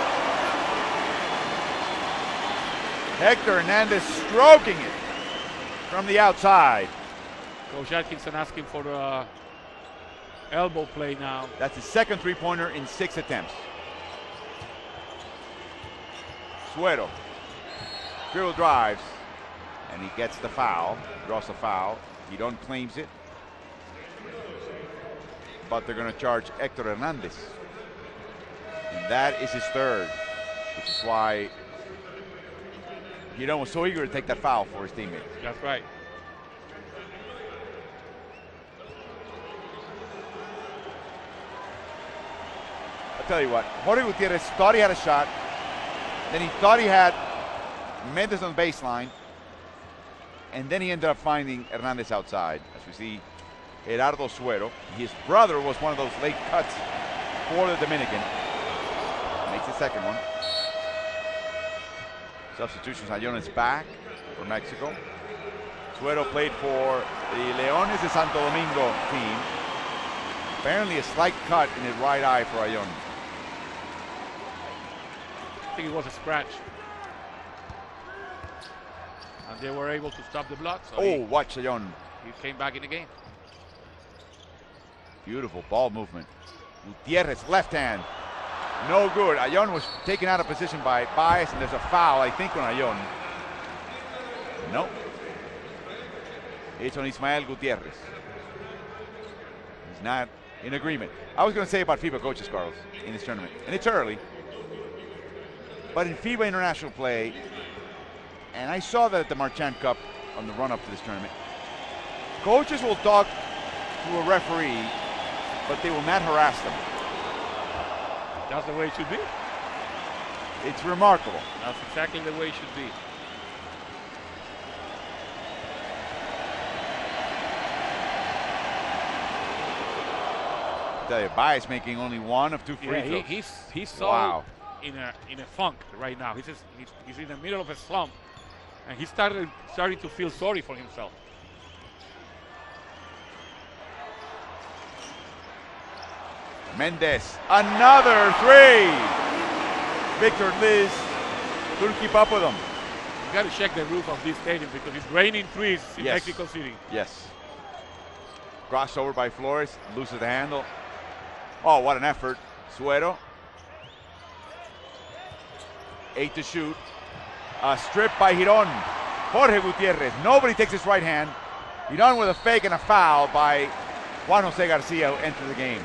Hector Hernandez stroking it from the outside. Coach Atkinson asking for the elbow play now. That's his second three-pointer in 6 attempts. Suero. Dribble drives. And he gets the foul. Draws the foul. Giron claims it. But they're going to charge Hector Hernandez. And that is his third. Which is why Giron was so eager to take that foul for his teammate. That's right. I'll tell you what, Jorge Gutierrez thought he had a shot. Then he thought he had Mendez on the baseline. And then he ended up finding Hernandez outside. As we see, Gerardo Suero. His brother was one of those late cuts for the Dominican. Makes the second one. Substitutions, Ayón is back for Mexico. Suero played for the Leones de Santo Domingo team. Apparently a slight cut in his right eye for Ayón. I think it was a scratch. And they were able to stop the block. So watch Ayón. He came back in the game. Beautiful ball movement. Gutierrez, left hand. No good. Ayón was taken out of position by Baez, and there's a foul, I think, on Ayón. Nope. It's on Ismael Gutierrez. He's not in agreement. I was going to say about FIBA coaches, Carlos, in this tournament, and it's early, but in FIBA international play, and I saw that at the Marchand Cup on the run-up to this tournament, coaches will talk to a referee, but they will not harass them. That's the way it should be. It's remarkable. That's exactly the way it should be. I tell you, Baez making only one of 2 free throws. He's so in a funk right now. He's in the middle of a slump, and he's starting to feel sorry for himself. Mendez, another three. Victor Liz couldn't keep up with him. You got to check the roof of this stadium because it's raining threes in Mexico City. Yes. Crossover by Flores, loses the handle. Oh, what an effort. Suero. 8 to shoot. A strip by Giron. Jorge Gutierrez. Nobody takes his right hand. Giron with a fake and a foul by Juan Jose Garcia, who entered the game.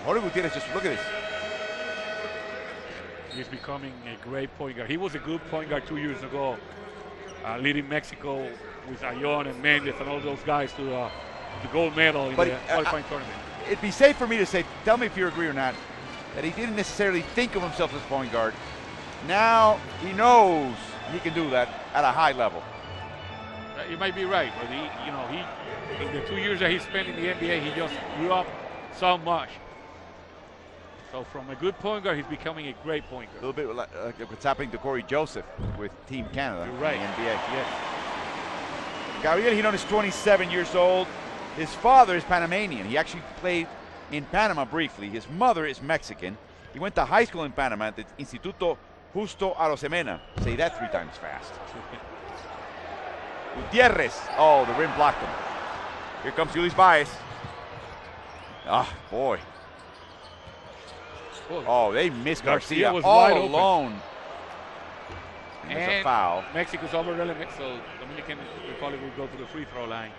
Jorge Gutierrez, just look at this. He's becoming a great point guard. He was a good point guard 2 years ago, leading Mexico with Ayón and Mendez and all those guys to the gold medal in the qualifying tournament. It'd be safe for me to say, tell me if you agree or not, that he didn't necessarily think of himself as point guard. Now he knows he can do that at a high level. You might be right, but he in the 2 years that he spent in the NBA, he just grew up so much. So from a good point guard, he's becoming a great point guard. A little bit like what's happening to Corey Joseph with Team Canada. You're right. In the NBA. Yes. Gabriel Giron is 27 years old. His father is Panamanian. He actually played in Panama briefly. His mother is Mexican. He went to high school in Panama at the Instituto Justo Arosemena. Say that 3 times fast. Gutierrez. Oh, the rim blocked him. Here comes Ulis Baez. Ah, boy. Oh, they missed Garcia was all wide alone. And there's a foul. Mexico's over the limit, so Dominican Republic will go to the free throw line.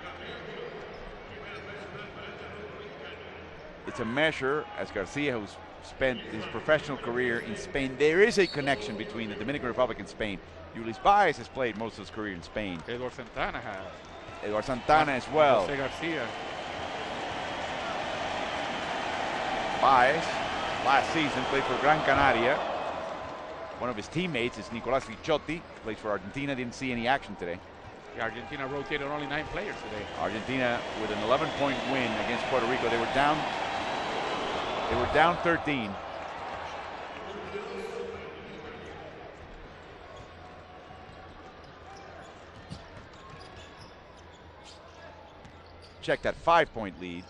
It's a measure, as Garcia, who's spent his professional career in Spain. There is a connection between the Dominican Republic and Spain. Ulis Baez has played most of his career in Spain. Edward Santana has. Edward Santana as well. Jose Garcia. Baez, last season, played for Gran Canaria. One of his teammates is Nicolás Ricciotti, plays for Argentina, didn't see any action today. Argentina rotated only 9 players today. Argentina with an 11-point win against Puerto Rico. They were down 13. Check that 5-point lead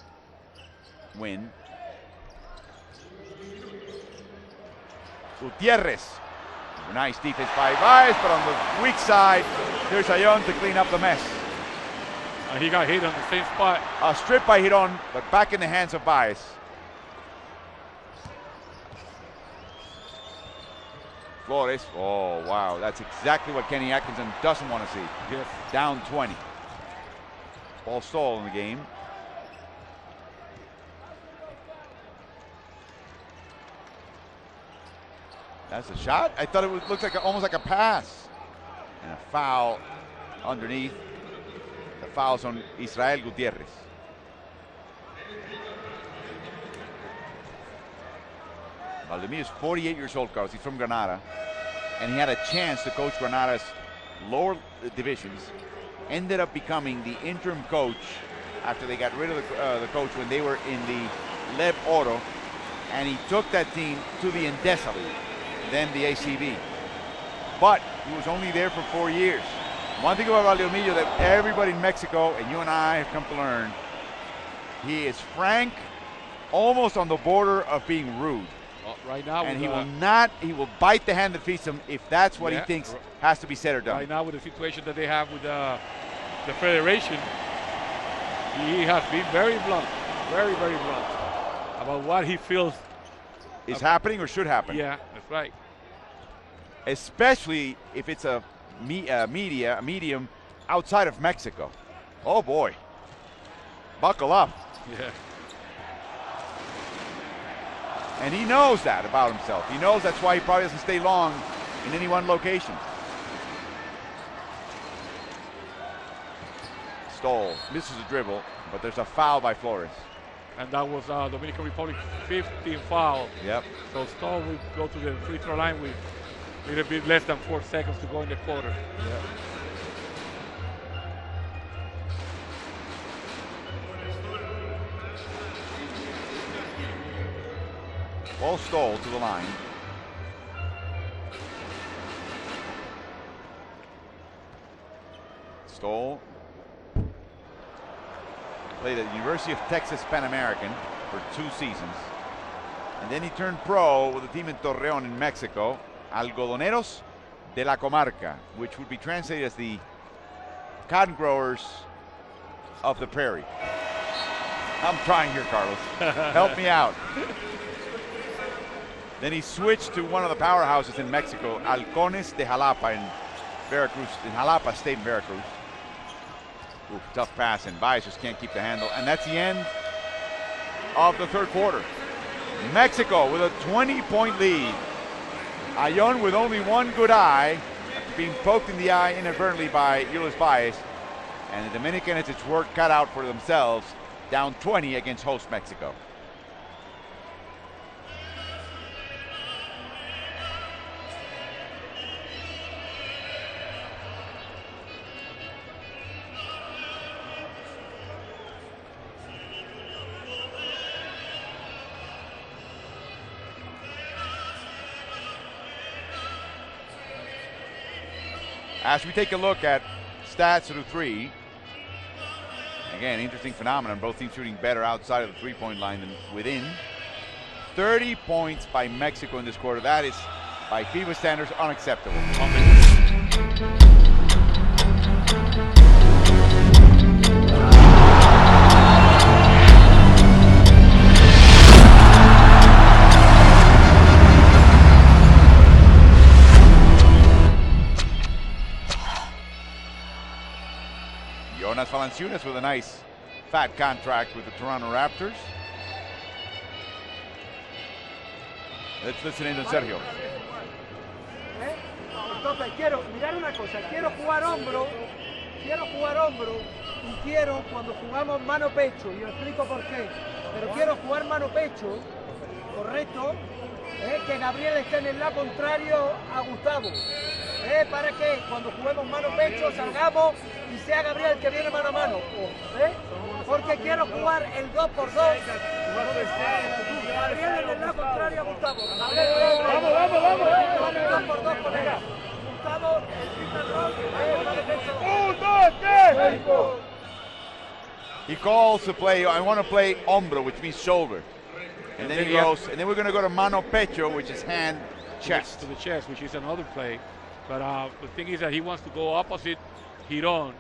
win. Gutierrez. Nice defense by Baez, but on the weak side, there's Ayón to clean up the mess. He got hit on the same spot. A strip by Hiron, but back in the hands of Baez. Flores. Oh, wow. That's exactly what Kenny Atkinson doesn't want to see. Yes. Down 20. Ball stall in the game. That's a shot. I thought it looked like almost like a pass. And a foul underneath. The foul's on Israel Gutierrez. Valdemir is 48 years old, Carlos. He's from Granada. And he had a chance to coach Granada's lower divisions. Ended up becoming the interim coach after they got rid of the coach when they were in the Lev Oro. And he took that team to the Endesa League, then the ACB. But he was only there for 4 years. One thing about Valdemir that everybody in Mexico, and you and I have come to learn, he is frank, almost on the border of being rude. Right now, and he will bite the hand that feeds him if that's what he thinks has to be said or done. Right now, with the situation that they have with the federation, he has been very blunt, very, very blunt about what he feels is happening or should happen. Yeah, that's right. Especially if it's a medium outside of Mexico. Oh boy, buckle up. Yeah. And he knows that about himself. He knows that's why he probably doesn't stay long in any one location. Stoll misses a dribble, but there's a foul by Flores. And that was Dominican Republic 15th foul. Yep. So Stoll will go to the free throw line with a little bit less than 4 seconds to go in the quarter. Yep. Ball Stoll to the line. Stoll played at the University of Texas Pan American for 2 seasons. And then he turned pro with a team in Torreón in Mexico, Algodoneros de la Comarca, which would be translated as the cotton growers of the prairie. I'm trying here, Carlos. Help me out. Then he switched to one of the powerhouses in Mexico, Halcones de Jalapa in Veracruz, in Jalapa State in Veracruz. Ooh, tough pass, and Baez just can't keep the handle. And that's the end of the third quarter. Mexico with a 20-point lead. Ayón with only one good eye, after being poked in the eye inadvertently by Ulises Baez. And the Dominican has its work cut out for themselves, down 20 against host Mexico. As we take a look at stats through 3, again, interesting phenomenon. Both teams shooting better outside of the three-point line than within. 30 points by Mexico in this quarter. That is, by FIBA standards, unacceptable. Jonas Valanciunas with a nice fat contract with the Toronto Raptors. Let's listen in to Sergio. Entonces quiero, mirar una cosa, quiero jugar hombro y quiero cuando jugamos mano-pecho, y os explico por qué, pero quiero jugar mano-pecho, correcto, que Gabriel esté en el lado contrario a Gustavo. para que cuando juguemos mano-pecho salgamos y sea Gabriel el que viene mano a mano. Porque quiero jugar el 2x2. Gabriel en el lado contrario a Gustavo. Vamos, vamos, vamos. El 2x2 con él. Gustavo, el mano-pecho. 1, 2, 3. He calls to play, I want to play hombro, which means shoulder. And then he goes, and then we're going to go to mano pecho, which is hand, chest. To the chest, which is another play. But the thing is that he wants to go opposite Giron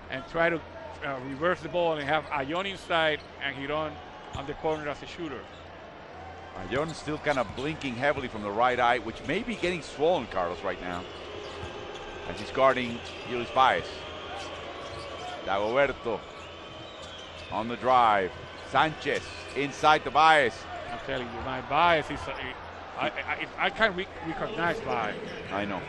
and try to reverse the ball and have Ayon inside and Giron on the corner as a shooter. Ayon still kind of blinking heavily from the right eye, which may be getting swollen, Carlos, right now. As he's guarding Luis Baez. Dagoberto on the drive. Sanchez inside the Baez. I'm telling you, my Baez is. I can't recognize Baez. I know.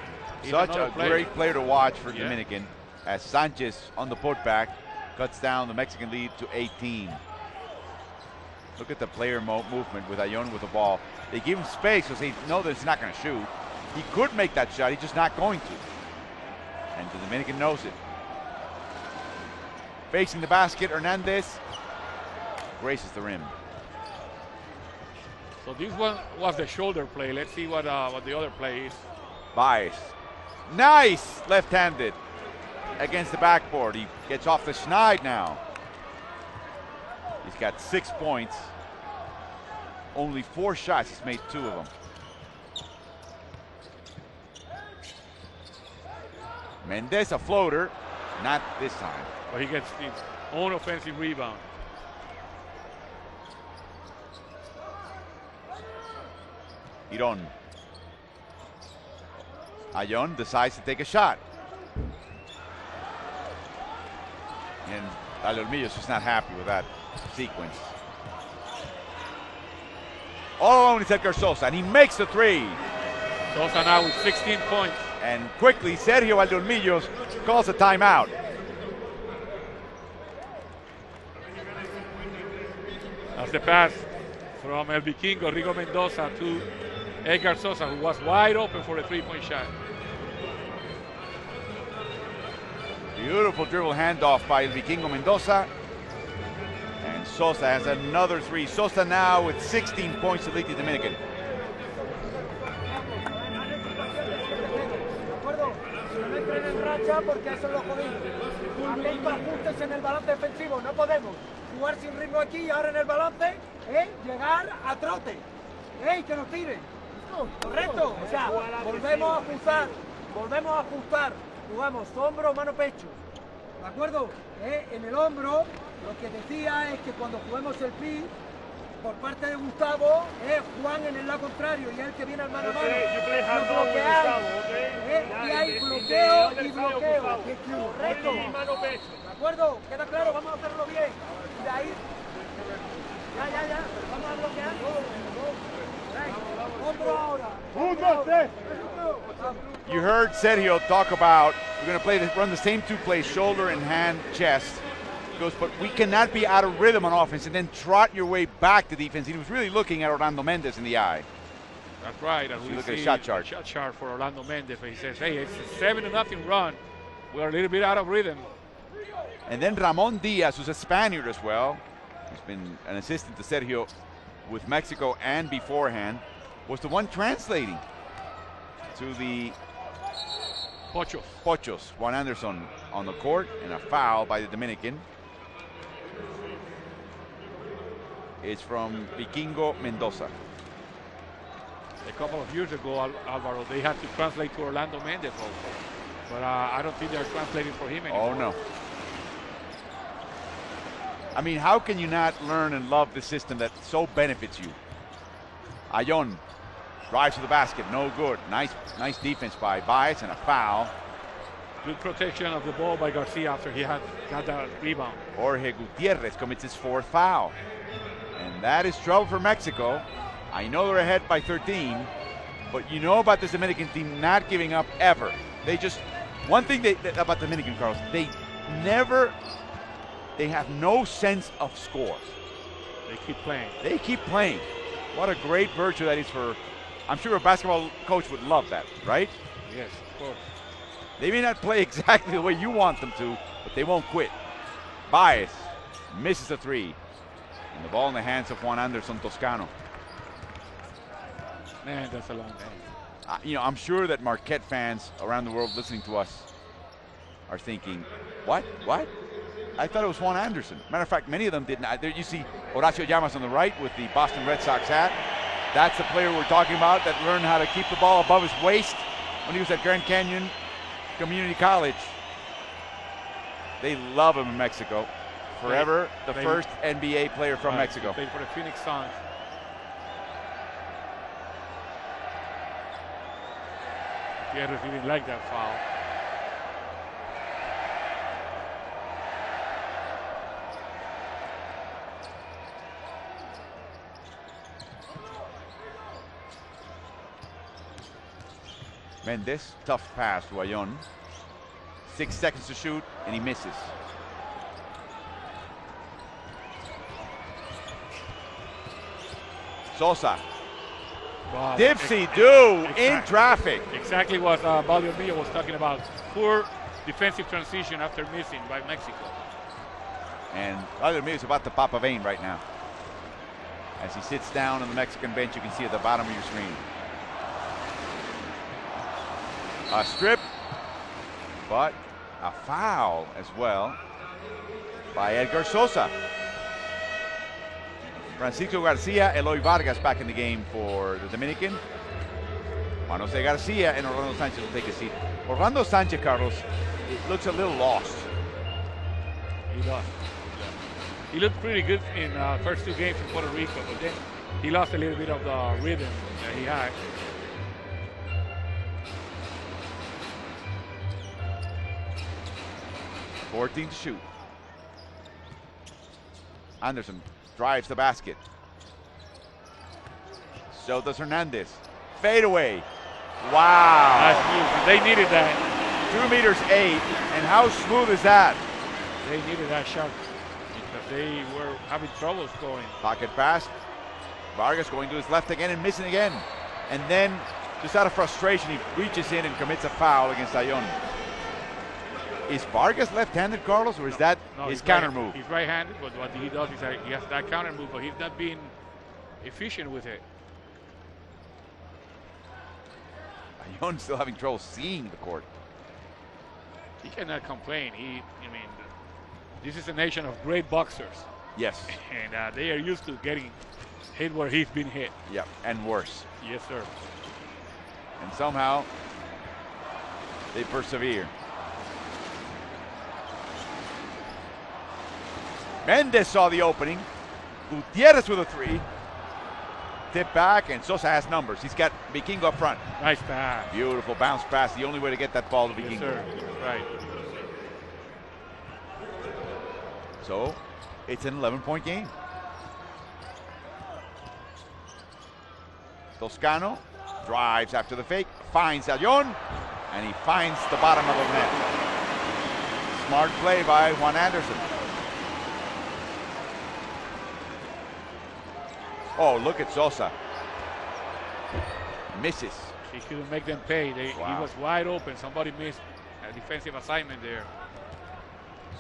He's Such a player. great player to watch for Dominican, as Sanchez on the putback cuts down the Mexican lead to 18. Look at the player movement with Ayon with the ball. They give him space because they know that he's not going to shoot. He could make that shot, he's just not going to. And the Dominican knows it. Facing the basket, Hernandez graces the rim. So this one was the shoulder play. Let's see what the other play is. Baez. Nice left-handed against the backboard. He gets off the schneid now. He's got 6 points. Only 4 shots. He's made 2 of them. Mendez a floater. Not this time. But he gets his own offensive rebound. Giron. Ayon decides to take a shot. And Alormillo's just not happy with that sequence. All alone is Edgar Sosa, and he makes the 3. Sosa now with 16 points. And quickly, Sergio Alormillos calls a timeout. That's the pass from El Vikingo, Rigo Mendoza to Edgar Sosa, who was wide open for a 3-point shot. Beautiful dribble handoff by El Vikingo Mendoza. And Sosa has another 3. Sosa now with 16 points to lead the Dominican. Porque eso es lo jodido. Aquí hay ajustes en el balance defensivo, no podemos jugar sin ritmo aquí y ahora en el balance, llegar a trote, que nos tiren. Correcto, o sea, volvemos a ajustar, jugamos hombro, mano, pecho. ¿De acuerdo? En el hombro, lo que decía es que cuando juguemos el pi, por parte de Gustavo, Juan en el lado contrario y el que viene al mano a mano. Lo que hay, y hay bloqueo y bloqueo. Correcto. ¿De acuerdo? ¿Queda claro? Vamos a hacerlo bien. Y de ahí, ya. Vamos a bloquear. Hombro ahora. 1, 2, 3. You heard Sergio talk about we're going to run the same 2 plays, shoulder and hand, chest. He goes, but we cannot be out of rhythm on offense and then trot your way back to defense. He was really looking at Orlando Mendez in the eye. That's right. And we look see at the shot chart. Shot chart for Orlando Mendez. He says, hey, it's a 7-0 run. We're a little bit out of rhythm. And then Ramon Diaz, who's a Spaniard as well. He's been an assistant to Sergio with Mexico and beforehand, was the one translating to the Pochos. Juan Anderson on the court, and a foul by the Dominican. It's from Vikingo Mendoza. A couple of years ago, Alvaro, they had to translate to Orlando Mendez also. But I don't think they're translating for him anymore. Oh, no. I mean, how can you not learn and love the system that so benefits you? Ayon drives to the basket, no good. Nice defense by Baez, and a foul. Good protection of the ball by Garcia after he had that rebound. Jorge Gutierrez commits his 4th foul. And that is trouble for Mexico. I know they're ahead by 13, but you know about this Dominican team not giving up ever. They just, one thing about the Dominican, Carlos, they have no sense of scores. They keep playing. They keep playing. What a great virtue that is for, I'm sure a basketball coach would love that, right? yes, of course. They may not play exactly the way you want them to, but they won't quit. Baez misses a three. And the ball in the hands of Juan Anderson Toscano. Man, that's a long game. You know, I'm sure that Marquette fans around the world listening to us are thinking, what? I thought it was Juan Anderson. Matter of fact, many of them did not. There you see Horacio Llamas on the right with the Boston Red Sox hat. That's the player we're talking about that learned how to keep the ball above his waist when he was at Grand Canyon Community College. They love him in Mexico. Forever the first NBA player from Mexico. He played for the Phoenix Suns. Gutierrez didn't like that foul. Mendez, tough pass to Ayon. 6 seconds to shoot, and he misses. Sosa. Wow. Dipsy-do in traffic. Exactly what Valdivia was talking about. Poor defensive transition after missing by Mexico. And Valdivia is about to pop a vein right now. As he sits down on the Mexican bench, you can see at the bottom of your screen. A strip, but a foul as well by Edgar Sosa. Francisco Garcia, Eloy Vargas back in the game for the Dominican. Juan Jose Garcia and Orlando Sanchez will take a seat. Orlando Sanchez, Carlos, it looks a little lost. He lost. He looked pretty good in first two games in Puerto Rico, but then he lost a little bit of the rhythm that he had. $14 to shoot. Anderson drives the basket. So does Hernandez. Fade away. Wow. Nice move. They needed that. 2 meters 8. And how smooth is that? They needed that shot because they were having trouble scoring. Pocket pass. Vargas going to his left again and missing again. And then, just out of frustration, he reaches in and commits a foul against Ayon. Is Vargas left-handed, Carlos, or is that his counter move? He's right-handed, but what he does is that he has that counter move, but he's not being efficient with it. Ayon's still having trouble seeing the court. He cannot complain. This is a nation of great boxers. Yes. And they are used to getting hit where he's been hit. Yep, and worse. Yes, sir. And somehow they persevere. Mendez saw the opening. Gutierrez with a three. Tip back, and Sosa has numbers. He's got Vikingo up front. Nice pass. Beautiful bounce pass. The only way to get that ball to Vikingo. Yes, sir. Right. So it's an 11-point game. Toscano drives after the fake, finds Ayon, and he finds the bottom of the net. Smart play by Juan Anderson. Oh, look at Sosa. Misses. He couldn't make them pay. He was wide open. Somebody missed a defensive assignment there.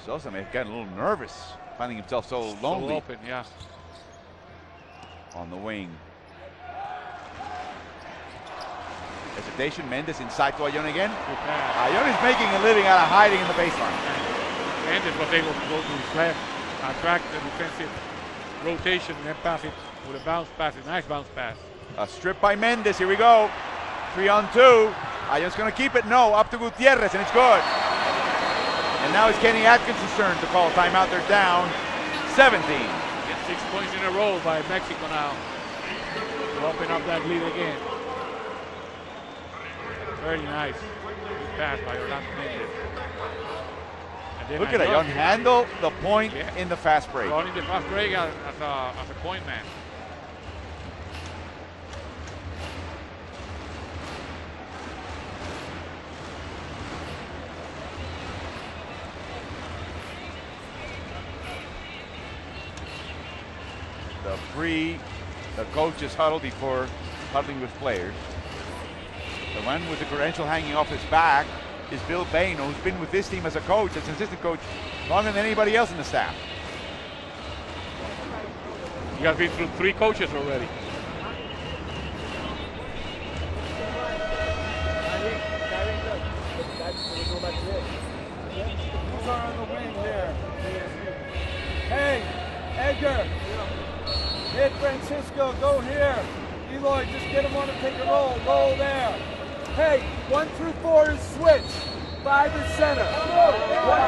Sosa may have gotten a little nervous, finding himself so lonely. So open, yeah. On the wing. Hesitation. Mendez inside to Ayon again. Ayon is making a living out of hiding in the baseline. Mendez was able to go to his left, attract the defensive rotation, and then pass it with a bounce pass, a nice bounce pass. A strip by Mendez. Here we go. 3-on-2. Ayon's going to keep it. No, up to Gutierrez, and it's good. And now it's Kenny Atkinson's turn to call a timeout. They're down 17. Get 6 points in a row by Mexico now. To open up that lead again. Very nice. Good pass by Orlando Mendez. Look at Ayon handle the point in the fast break. Running the fast break as a point man. The coaches huddle before huddling with players. The one with the credential hanging off his back is Bill Bain, who's been with this team as a coach, as an assistant coach, longer than anybody else in the staff. He has been through 3 coaches already. Who's on the wing here? Hey, Edgar. Hit Francisco, go here. Eloy, just get him on a pick and roll. Roll there. Hey, 1 through 4 is switch. 5 is center. 1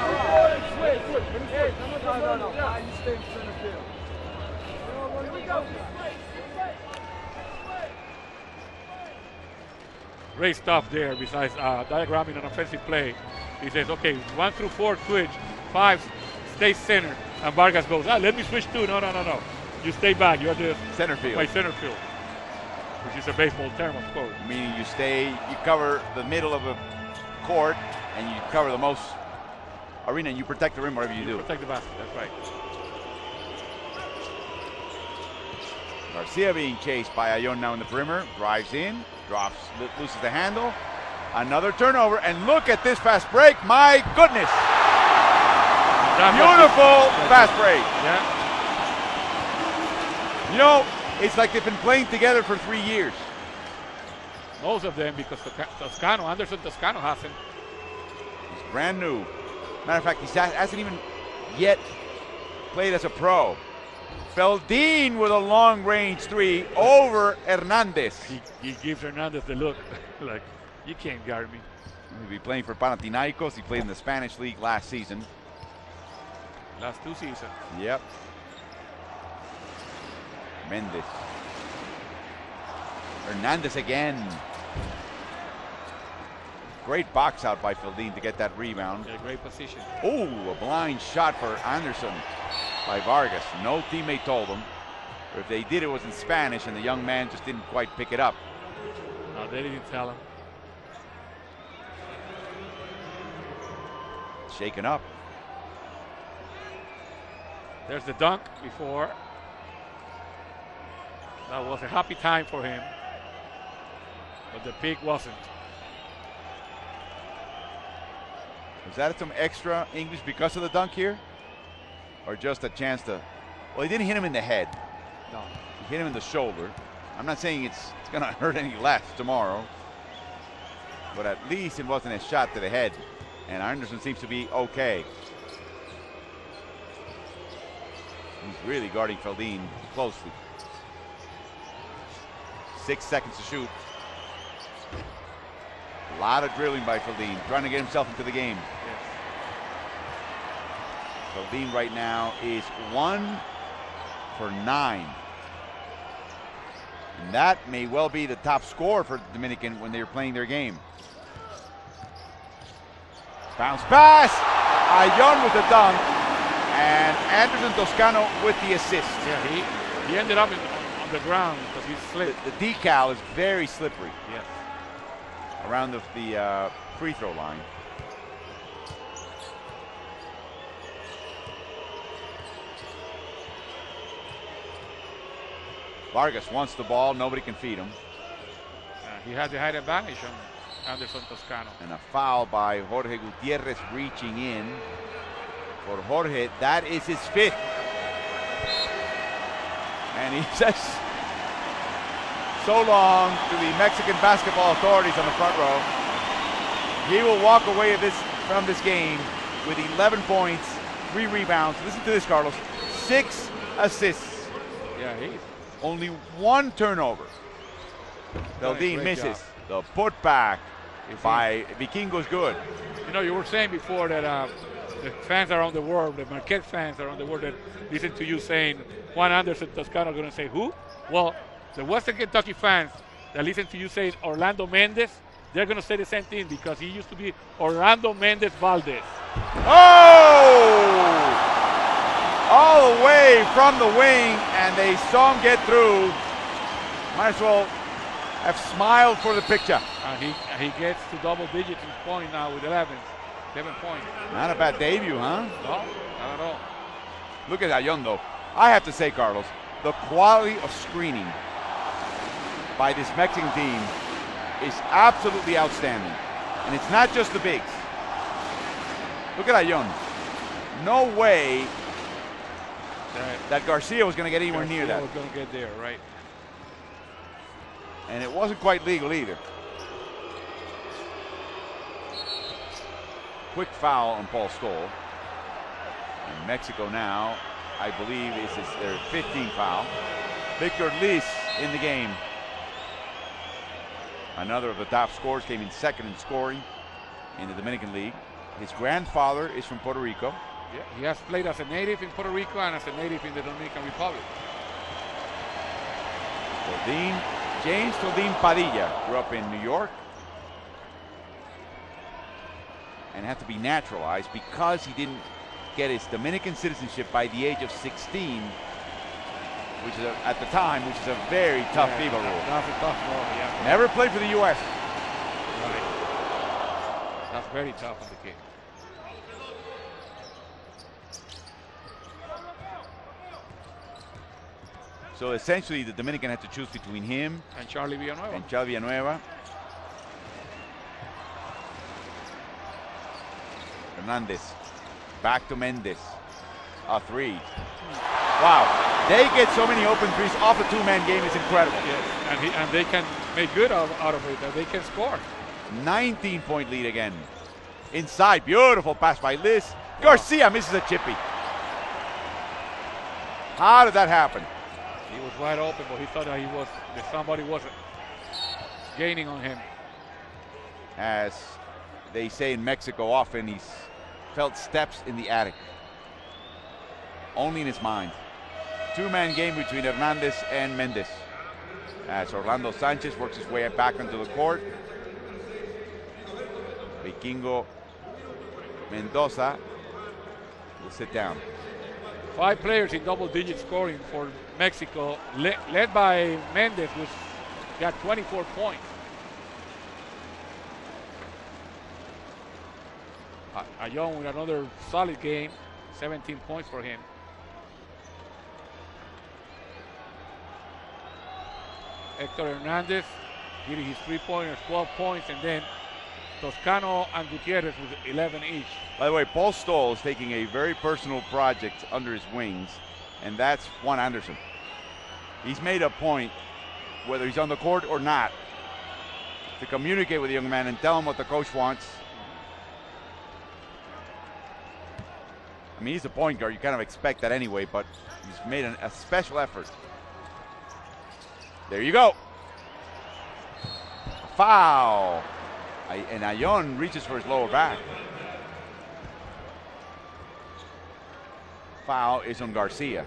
through 4 is switch. Hey, no. 5 you stay in center field. Here we go. Great stuff there. Besides diagramming an offensive play, he says, okay, 1 through 4 switch, 5 stay center, and Vargas goes, let me switch too. No. You stay back. You're the Center field. Play center field, which is a baseball term, of course. Meaning you cover the middle of the court, and you cover the most arena, and you protect the rim whatever you do. Protect the basket. That's right. Garcia being chased by Ayon now in the perimeter. Drives in, drops, loses the handle. Another turnover, and look at this fast break. My goodness. Beautiful fast break. Yeah. You know, it's like they've been playing together for 3 years. Most of them, because Anderson Toscano hasn't. He's brand new. Matter of fact, he hasn't even yet played as a pro. Feldin with a long-range 3 over Hernandez. He gives Hernandez the look, like, you can't guard me. He'll be playing for Panathinaikos. He played in the Spanish league last season. Last 2 seasons. Yep. Mendes. Hernandez again. Great box out by Feldin to get that rebound. Yeah, great position. Oh, a blind shot for Anderson by Vargas. No teammate told him. Or if they did, it was in Spanish, and the young man just didn't quite pick it up. No, they didn't tell him. Shaken up. There's the dunk before. That was a happy time for him, but the pick wasn't. Was that some extra English because of the dunk here? Or just a chance to... Well, he didn't hit him in the head. No. He hit him in the shoulder. I'm not saying it's going to hurt any less tomorrow, but at least it wasn't a shot to the head, and Anderson seems to be okay. He's really guarding Feldin closely. 6 seconds to shoot. A lot of drilling by Feldin, trying to get himself into the game. Yes. Feldin right now is 1 for 9. And that may well be the top scorer for Dominican when they're playing their game. Bounce pass. Ayon with the dunk. And Anderson Toscano with the assist. Yeah, he ended up on the ground because he slipped. The decal is very slippery. Yes. Around the free throw line. Vargas wants the ball. Nobody can feed him. He had the height advantage on Anderson Toscano. And a foul by Jorge Gutierrez reaching in. For Jorge, that is his 5th. And he says so long to the Mexican basketball authorities on the front row. He will walk away from this game with 11 points, 3 rebounds. Listen to this, Carlos. 6 assists. Yeah, he's only 1 turnover. Feldin misses. The putback by Vikingo's good. You know, you were saying before that the fans around the world, the Marquette fans around the world that listen to you saying Juan Anderson Toscano are going to say who? Well, the Western Kentucky fans that listen to you saying Orlando Mendez, they're going to say the same thing because he used to be Orlando Mendez Valdez. Oh! All the way from the wing, and they saw him get through. Might as well have smiled for the picture. He gets to double digits in point now with 11 points. Not a bad debut, huh? No, not at all. Look at Ayon, though. I have to say, Carlos, the quality of screening by this Mexican team is absolutely outstanding. And it's not just the bigs. Look at Ayón. No way that Garcia was going to get anywhere near that. was going to get there, right? And it wasn't quite legal either. Quick foul on Paul Stoll. And Mexico now, I believe, is their 15th foul. Victor Liz in the game. Another of the top scorers, came in second in scoring in the Dominican League. His grandfather is from Puerto Rico. Yeah, he has played as a native in Puerto Rico and as a native in the Dominican Republic. James Todin Padilla grew up in New York and had to be naturalized because he didn't get his Dominican citizenship by the age of 16, which is at the time, which is a very tough FIBA rule. That's a tough rule, yeah. Never played for the U.S. Right. That's very tough on the kid. So essentially, the Dominican had to choose between him and Charlie Villanueva. Hernandez, back to Mendez, a three. Wow, they get so many open threes off a two-man game, it's incredible. Yes. And they can make good out of it, they can score. 19-point lead again. Inside, beautiful pass by Liz. Garcia misses a chippy. How did that happen? He was wide open, but he thought that somebody wasn't gaining on him. As they say in Mexico often, he's felt steps in the attic. Only in his mind. Two-man game between Hernandez and Mendez. As Orlando Sanchez works his way back onto the court. Vikingo Mendoza will sit down. 5 players in double-digit scoring for Mexico, led by Mendez, who's got 24 points. Ayón with another solid game, 17 points for him. Hector Hernandez hitting his three-pointers, 12 points, and then Toscano and Gutierrez with 11 each. By the way, Paul Stoll is taking a very personal project under his wings, and that's Juan Anderson. He's made a point, whether he's on the court or not, to communicate with the young man and tell him what the coach wants. I mean, he's a point guard. You kind of expect that anyway, but he's made a special effort. There you go. Foul. And Ayón reaches for his lower back. Foul is on Garcia.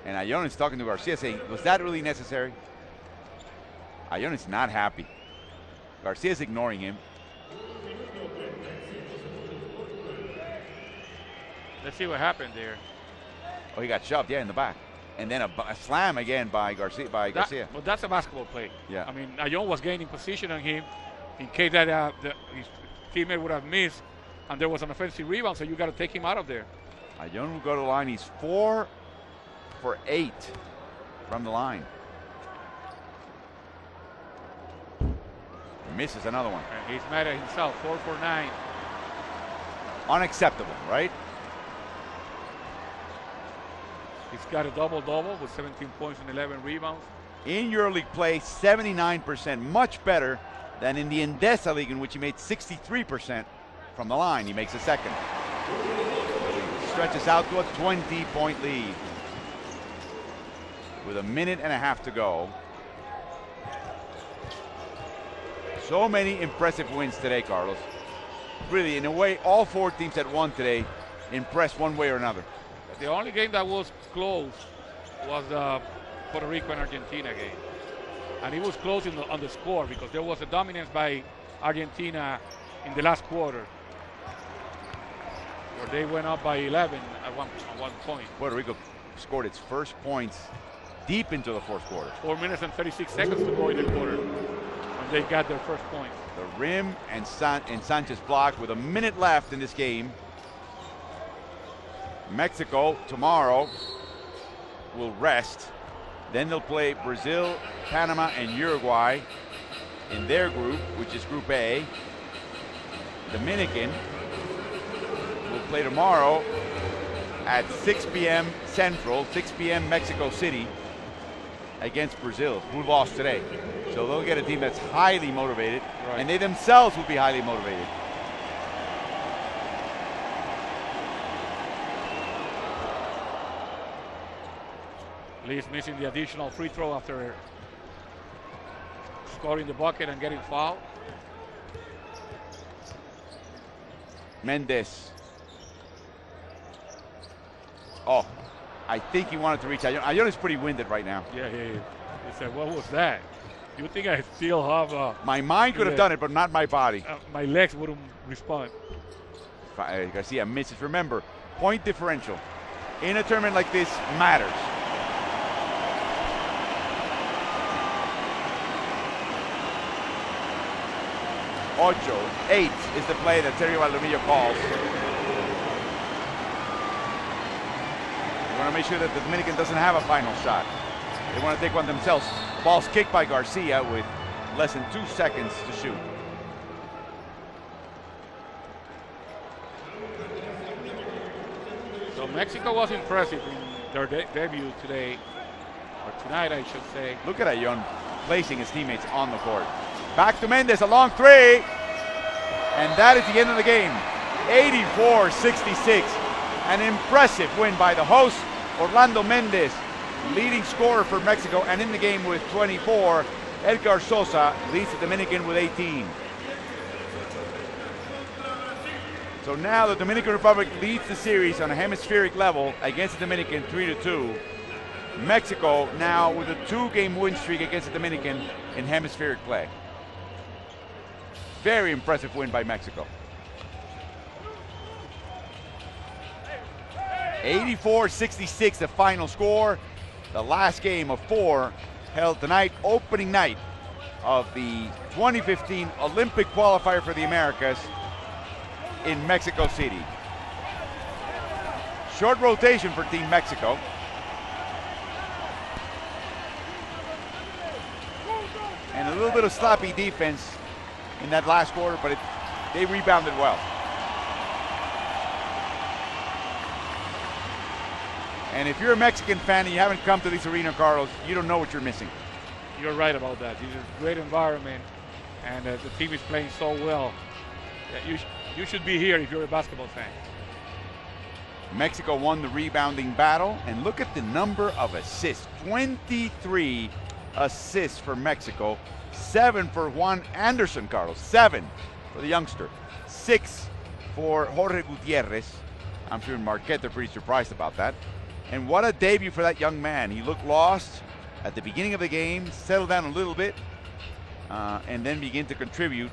And Ayón is talking to Garcia saying, was that really necessary? Ayón is not happy. Garcia is ignoring him. Let's see what happened there. Oh, he got shoved, yeah, in the back. And then a slam again by Garcia. Well, that's a basketball play. Yeah. I mean, Ayón was gaining position on him in case that his teammate would have missed and there was an offensive rebound, so you got to take him out of there. Ayón will go to the line. He's 4 for 8 from the line. Misses another one. And he's mad at himself, 4 for 9. Unacceptable, right? He's got a double-double with 17 points and 11 rebounds. In EuroLeague play, 79%, much better than in the Endesa League, in which he made 63% from the line. He makes a second. Stretches out to a 20-point lead with a minute and a half to go. So many impressive wins today, Carlos. Really, in a way, all 4 teams that won today impressed one way or another. The only game that was close was the Puerto Rico and Argentina game. And it was close on the score because there was a dominance by Argentina in the last quarter, where they went up by 11 at one point. Puerto Rico scored its first points deep into the fourth quarter. 4 minutes and 36 seconds to go in the quarter when they got their first point. The rim and Sanchez blocked with a minute left in this game. Mexico tomorrow will rest Then they'll play Brazil, Panama, and Uruguay in their group, which is Group A. Dominican will play tomorrow at 6 p.m. Central, 6 p.m. Mexico City against Brazil, who lost today. So they'll get a team that's highly motivated, and they themselves will be highly motivated. Lee's missing the additional free throw after scoring the bucket and getting fouled. Mendes. Oh, I think he wanted to reach Ayon. Ayon is pretty winded right now. Yeah, he said, what was that? You think I still have... my mind could have done it, but not my body. My legs wouldn't respond. Garcia misses. Remember, point differential in a tournament like this matters. Ocho, 8 is the play that Sergio Valdemillo calls. They want to make sure that the Dominican doesn't have a final shot. They want to take one themselves. Ball's kicked by Garcia with less than 2 seconds to shoot. So Mexico was impressive in their debut today, or tonight I should say. Look at Ayon placing his teammates on the court. Back to Mendes, a long three. And that is the end of the game. 84-66. An impressive win by the host, Orlando Mendes, leading scorer for Mexico, and in the game with 24. Edgar Sosa leads the Dominican with 18. So now the Dominican Republic leads the series on a hemispheric level against the Dominican 3-2. Mexico now with a 2-game win streak against the Dominican in hemispheric play. Very impressive win by Mexico. 84-66 the final score. The last game of 4 held tonight, opening night of the 2015 Olympic qualifier for the Americas in Mexico City. Short rotation for Team Mexico. And a little bit of sloppy defense in that last quarter, but they rebounded well. And if you're a Mexican fan and you haven't come to this arena, Carlos, you don't know what you're missing. You're right about that. This is a great environment, and the team is playing so well. You should be here if you're a basketball fan. Mexico won the rebounding battle, and look at the number of assists. 23 assists for Mexico. 7 for Juan Anderson, Carlos. 7 for the youngster. 6 for Jorge Gutierrez. I'm sure Marquette are pretty surprised about that. And what a debut for that young man. He looked lost at the beginning of the game, settled down a little bit, and then began to contribute,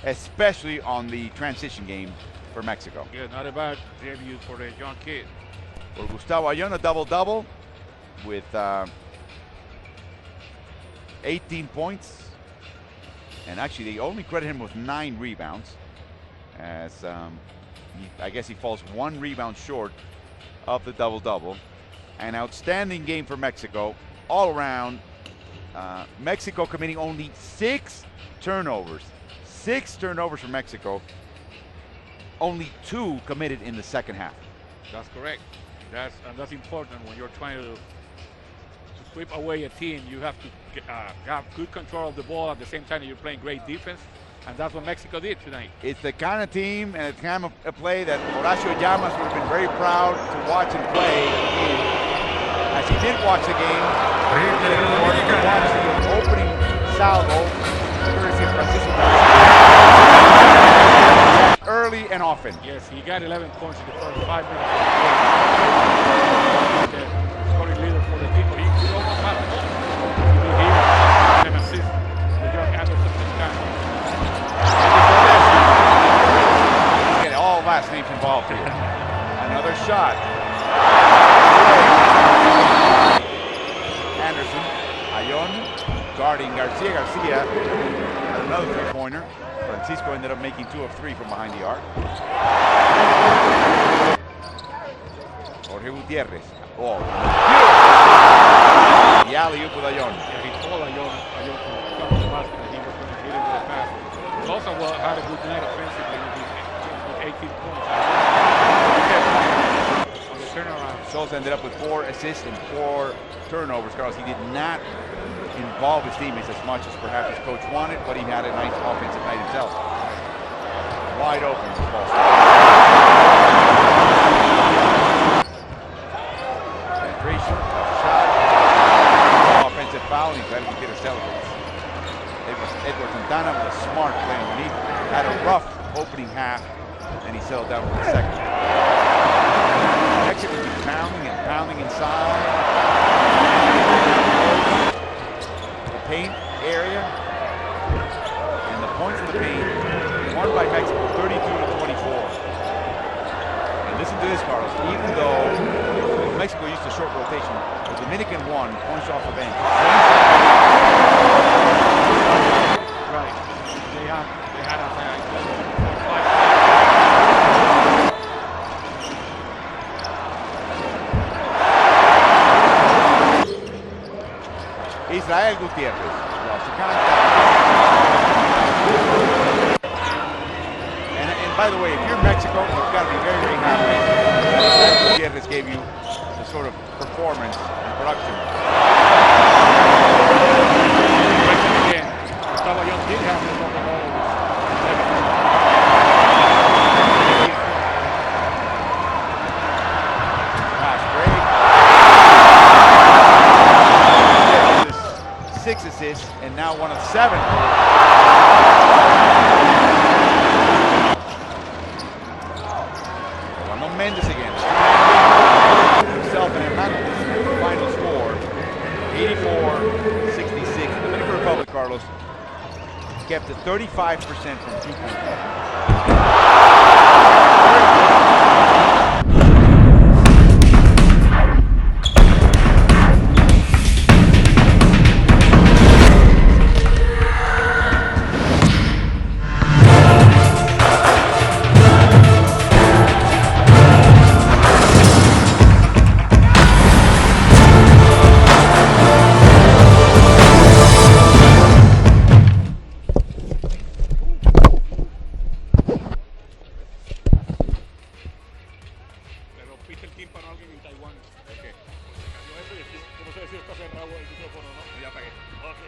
especially on the transition game for Mexico. Yeah, not a bad debut for the young kid. For Gustavo Ayon, a double-double with 18 points. And actually, they only credit him with 9 rebounds, as I guess he falls 1 rebound short of the double-double. An outstanding game for Mexico all around. Mexico committing only 6 turnovers. 6 turnovers for Mexico. Only 2 committed in the second half. That's correct. That's important when you're trying to sweep away a team. You have to have good control of the ball at the same time that you're playing great defense, and that's what Mexico did tonight. It's the kind of team and the kind of a play that Horacio Llamas would have been very proud to watch and play in, as he did watch the game. He wanted to watch the opening salvo, courtesy of Francisco early and often. Yes, he got 11 points in the first 5 minutes of the game. Scoring leader for the people. He could almost have the ball. He an assist to John Anderson this time. Get all last names involved here. Another shot. Anderson, Ayon, guarding Garcia. Garcia had another three-pointer. Francisco ended up making 2 of 3 from behind the arc. Jorge Gutierrez. Oh, The alley-oop with Ayon. Yeah, he told Ayon to come to the basket and he was going to hit him with a pass. He also had a good night offensively with 18 points. On the turnaround. Schultz ended up with 4 assists and 4 turnovers. Carlos, he did not involve his teammates as much as perhaps his coach wanted, but he had a nice offensive night himself. Wide open for Ball State. Penetration, shot, offensive foul, and he's ready to get her celebrates. Edward Santana with a smart play underneath. Had a rough opening half, and he settled down for the second. Mexico keeps pounding and pounding inside. The paint area, and the points in the paint won by Mexico 32-24. And listen to this, Carlos. Even though Mexico used a short rotation, the Dominican won points off the bench. Right. They had a Israel Gutierrez. And by the way, if you're Mexico, you've got to be very, very happy that Gutierrez gave you the sort of performance and production. Again, Gustavo Ayon did have the double Pass break. 6 assists and now one of 7. Mendes again. Himself and Hernandez. Final score 84-66. The Dominican Republic, Carlos, kept to 35% from 2-point. el tímpano a alguien en Taiwán. Ok. No sé si está cerrado el micrófono o no. Ya apagué. Ok.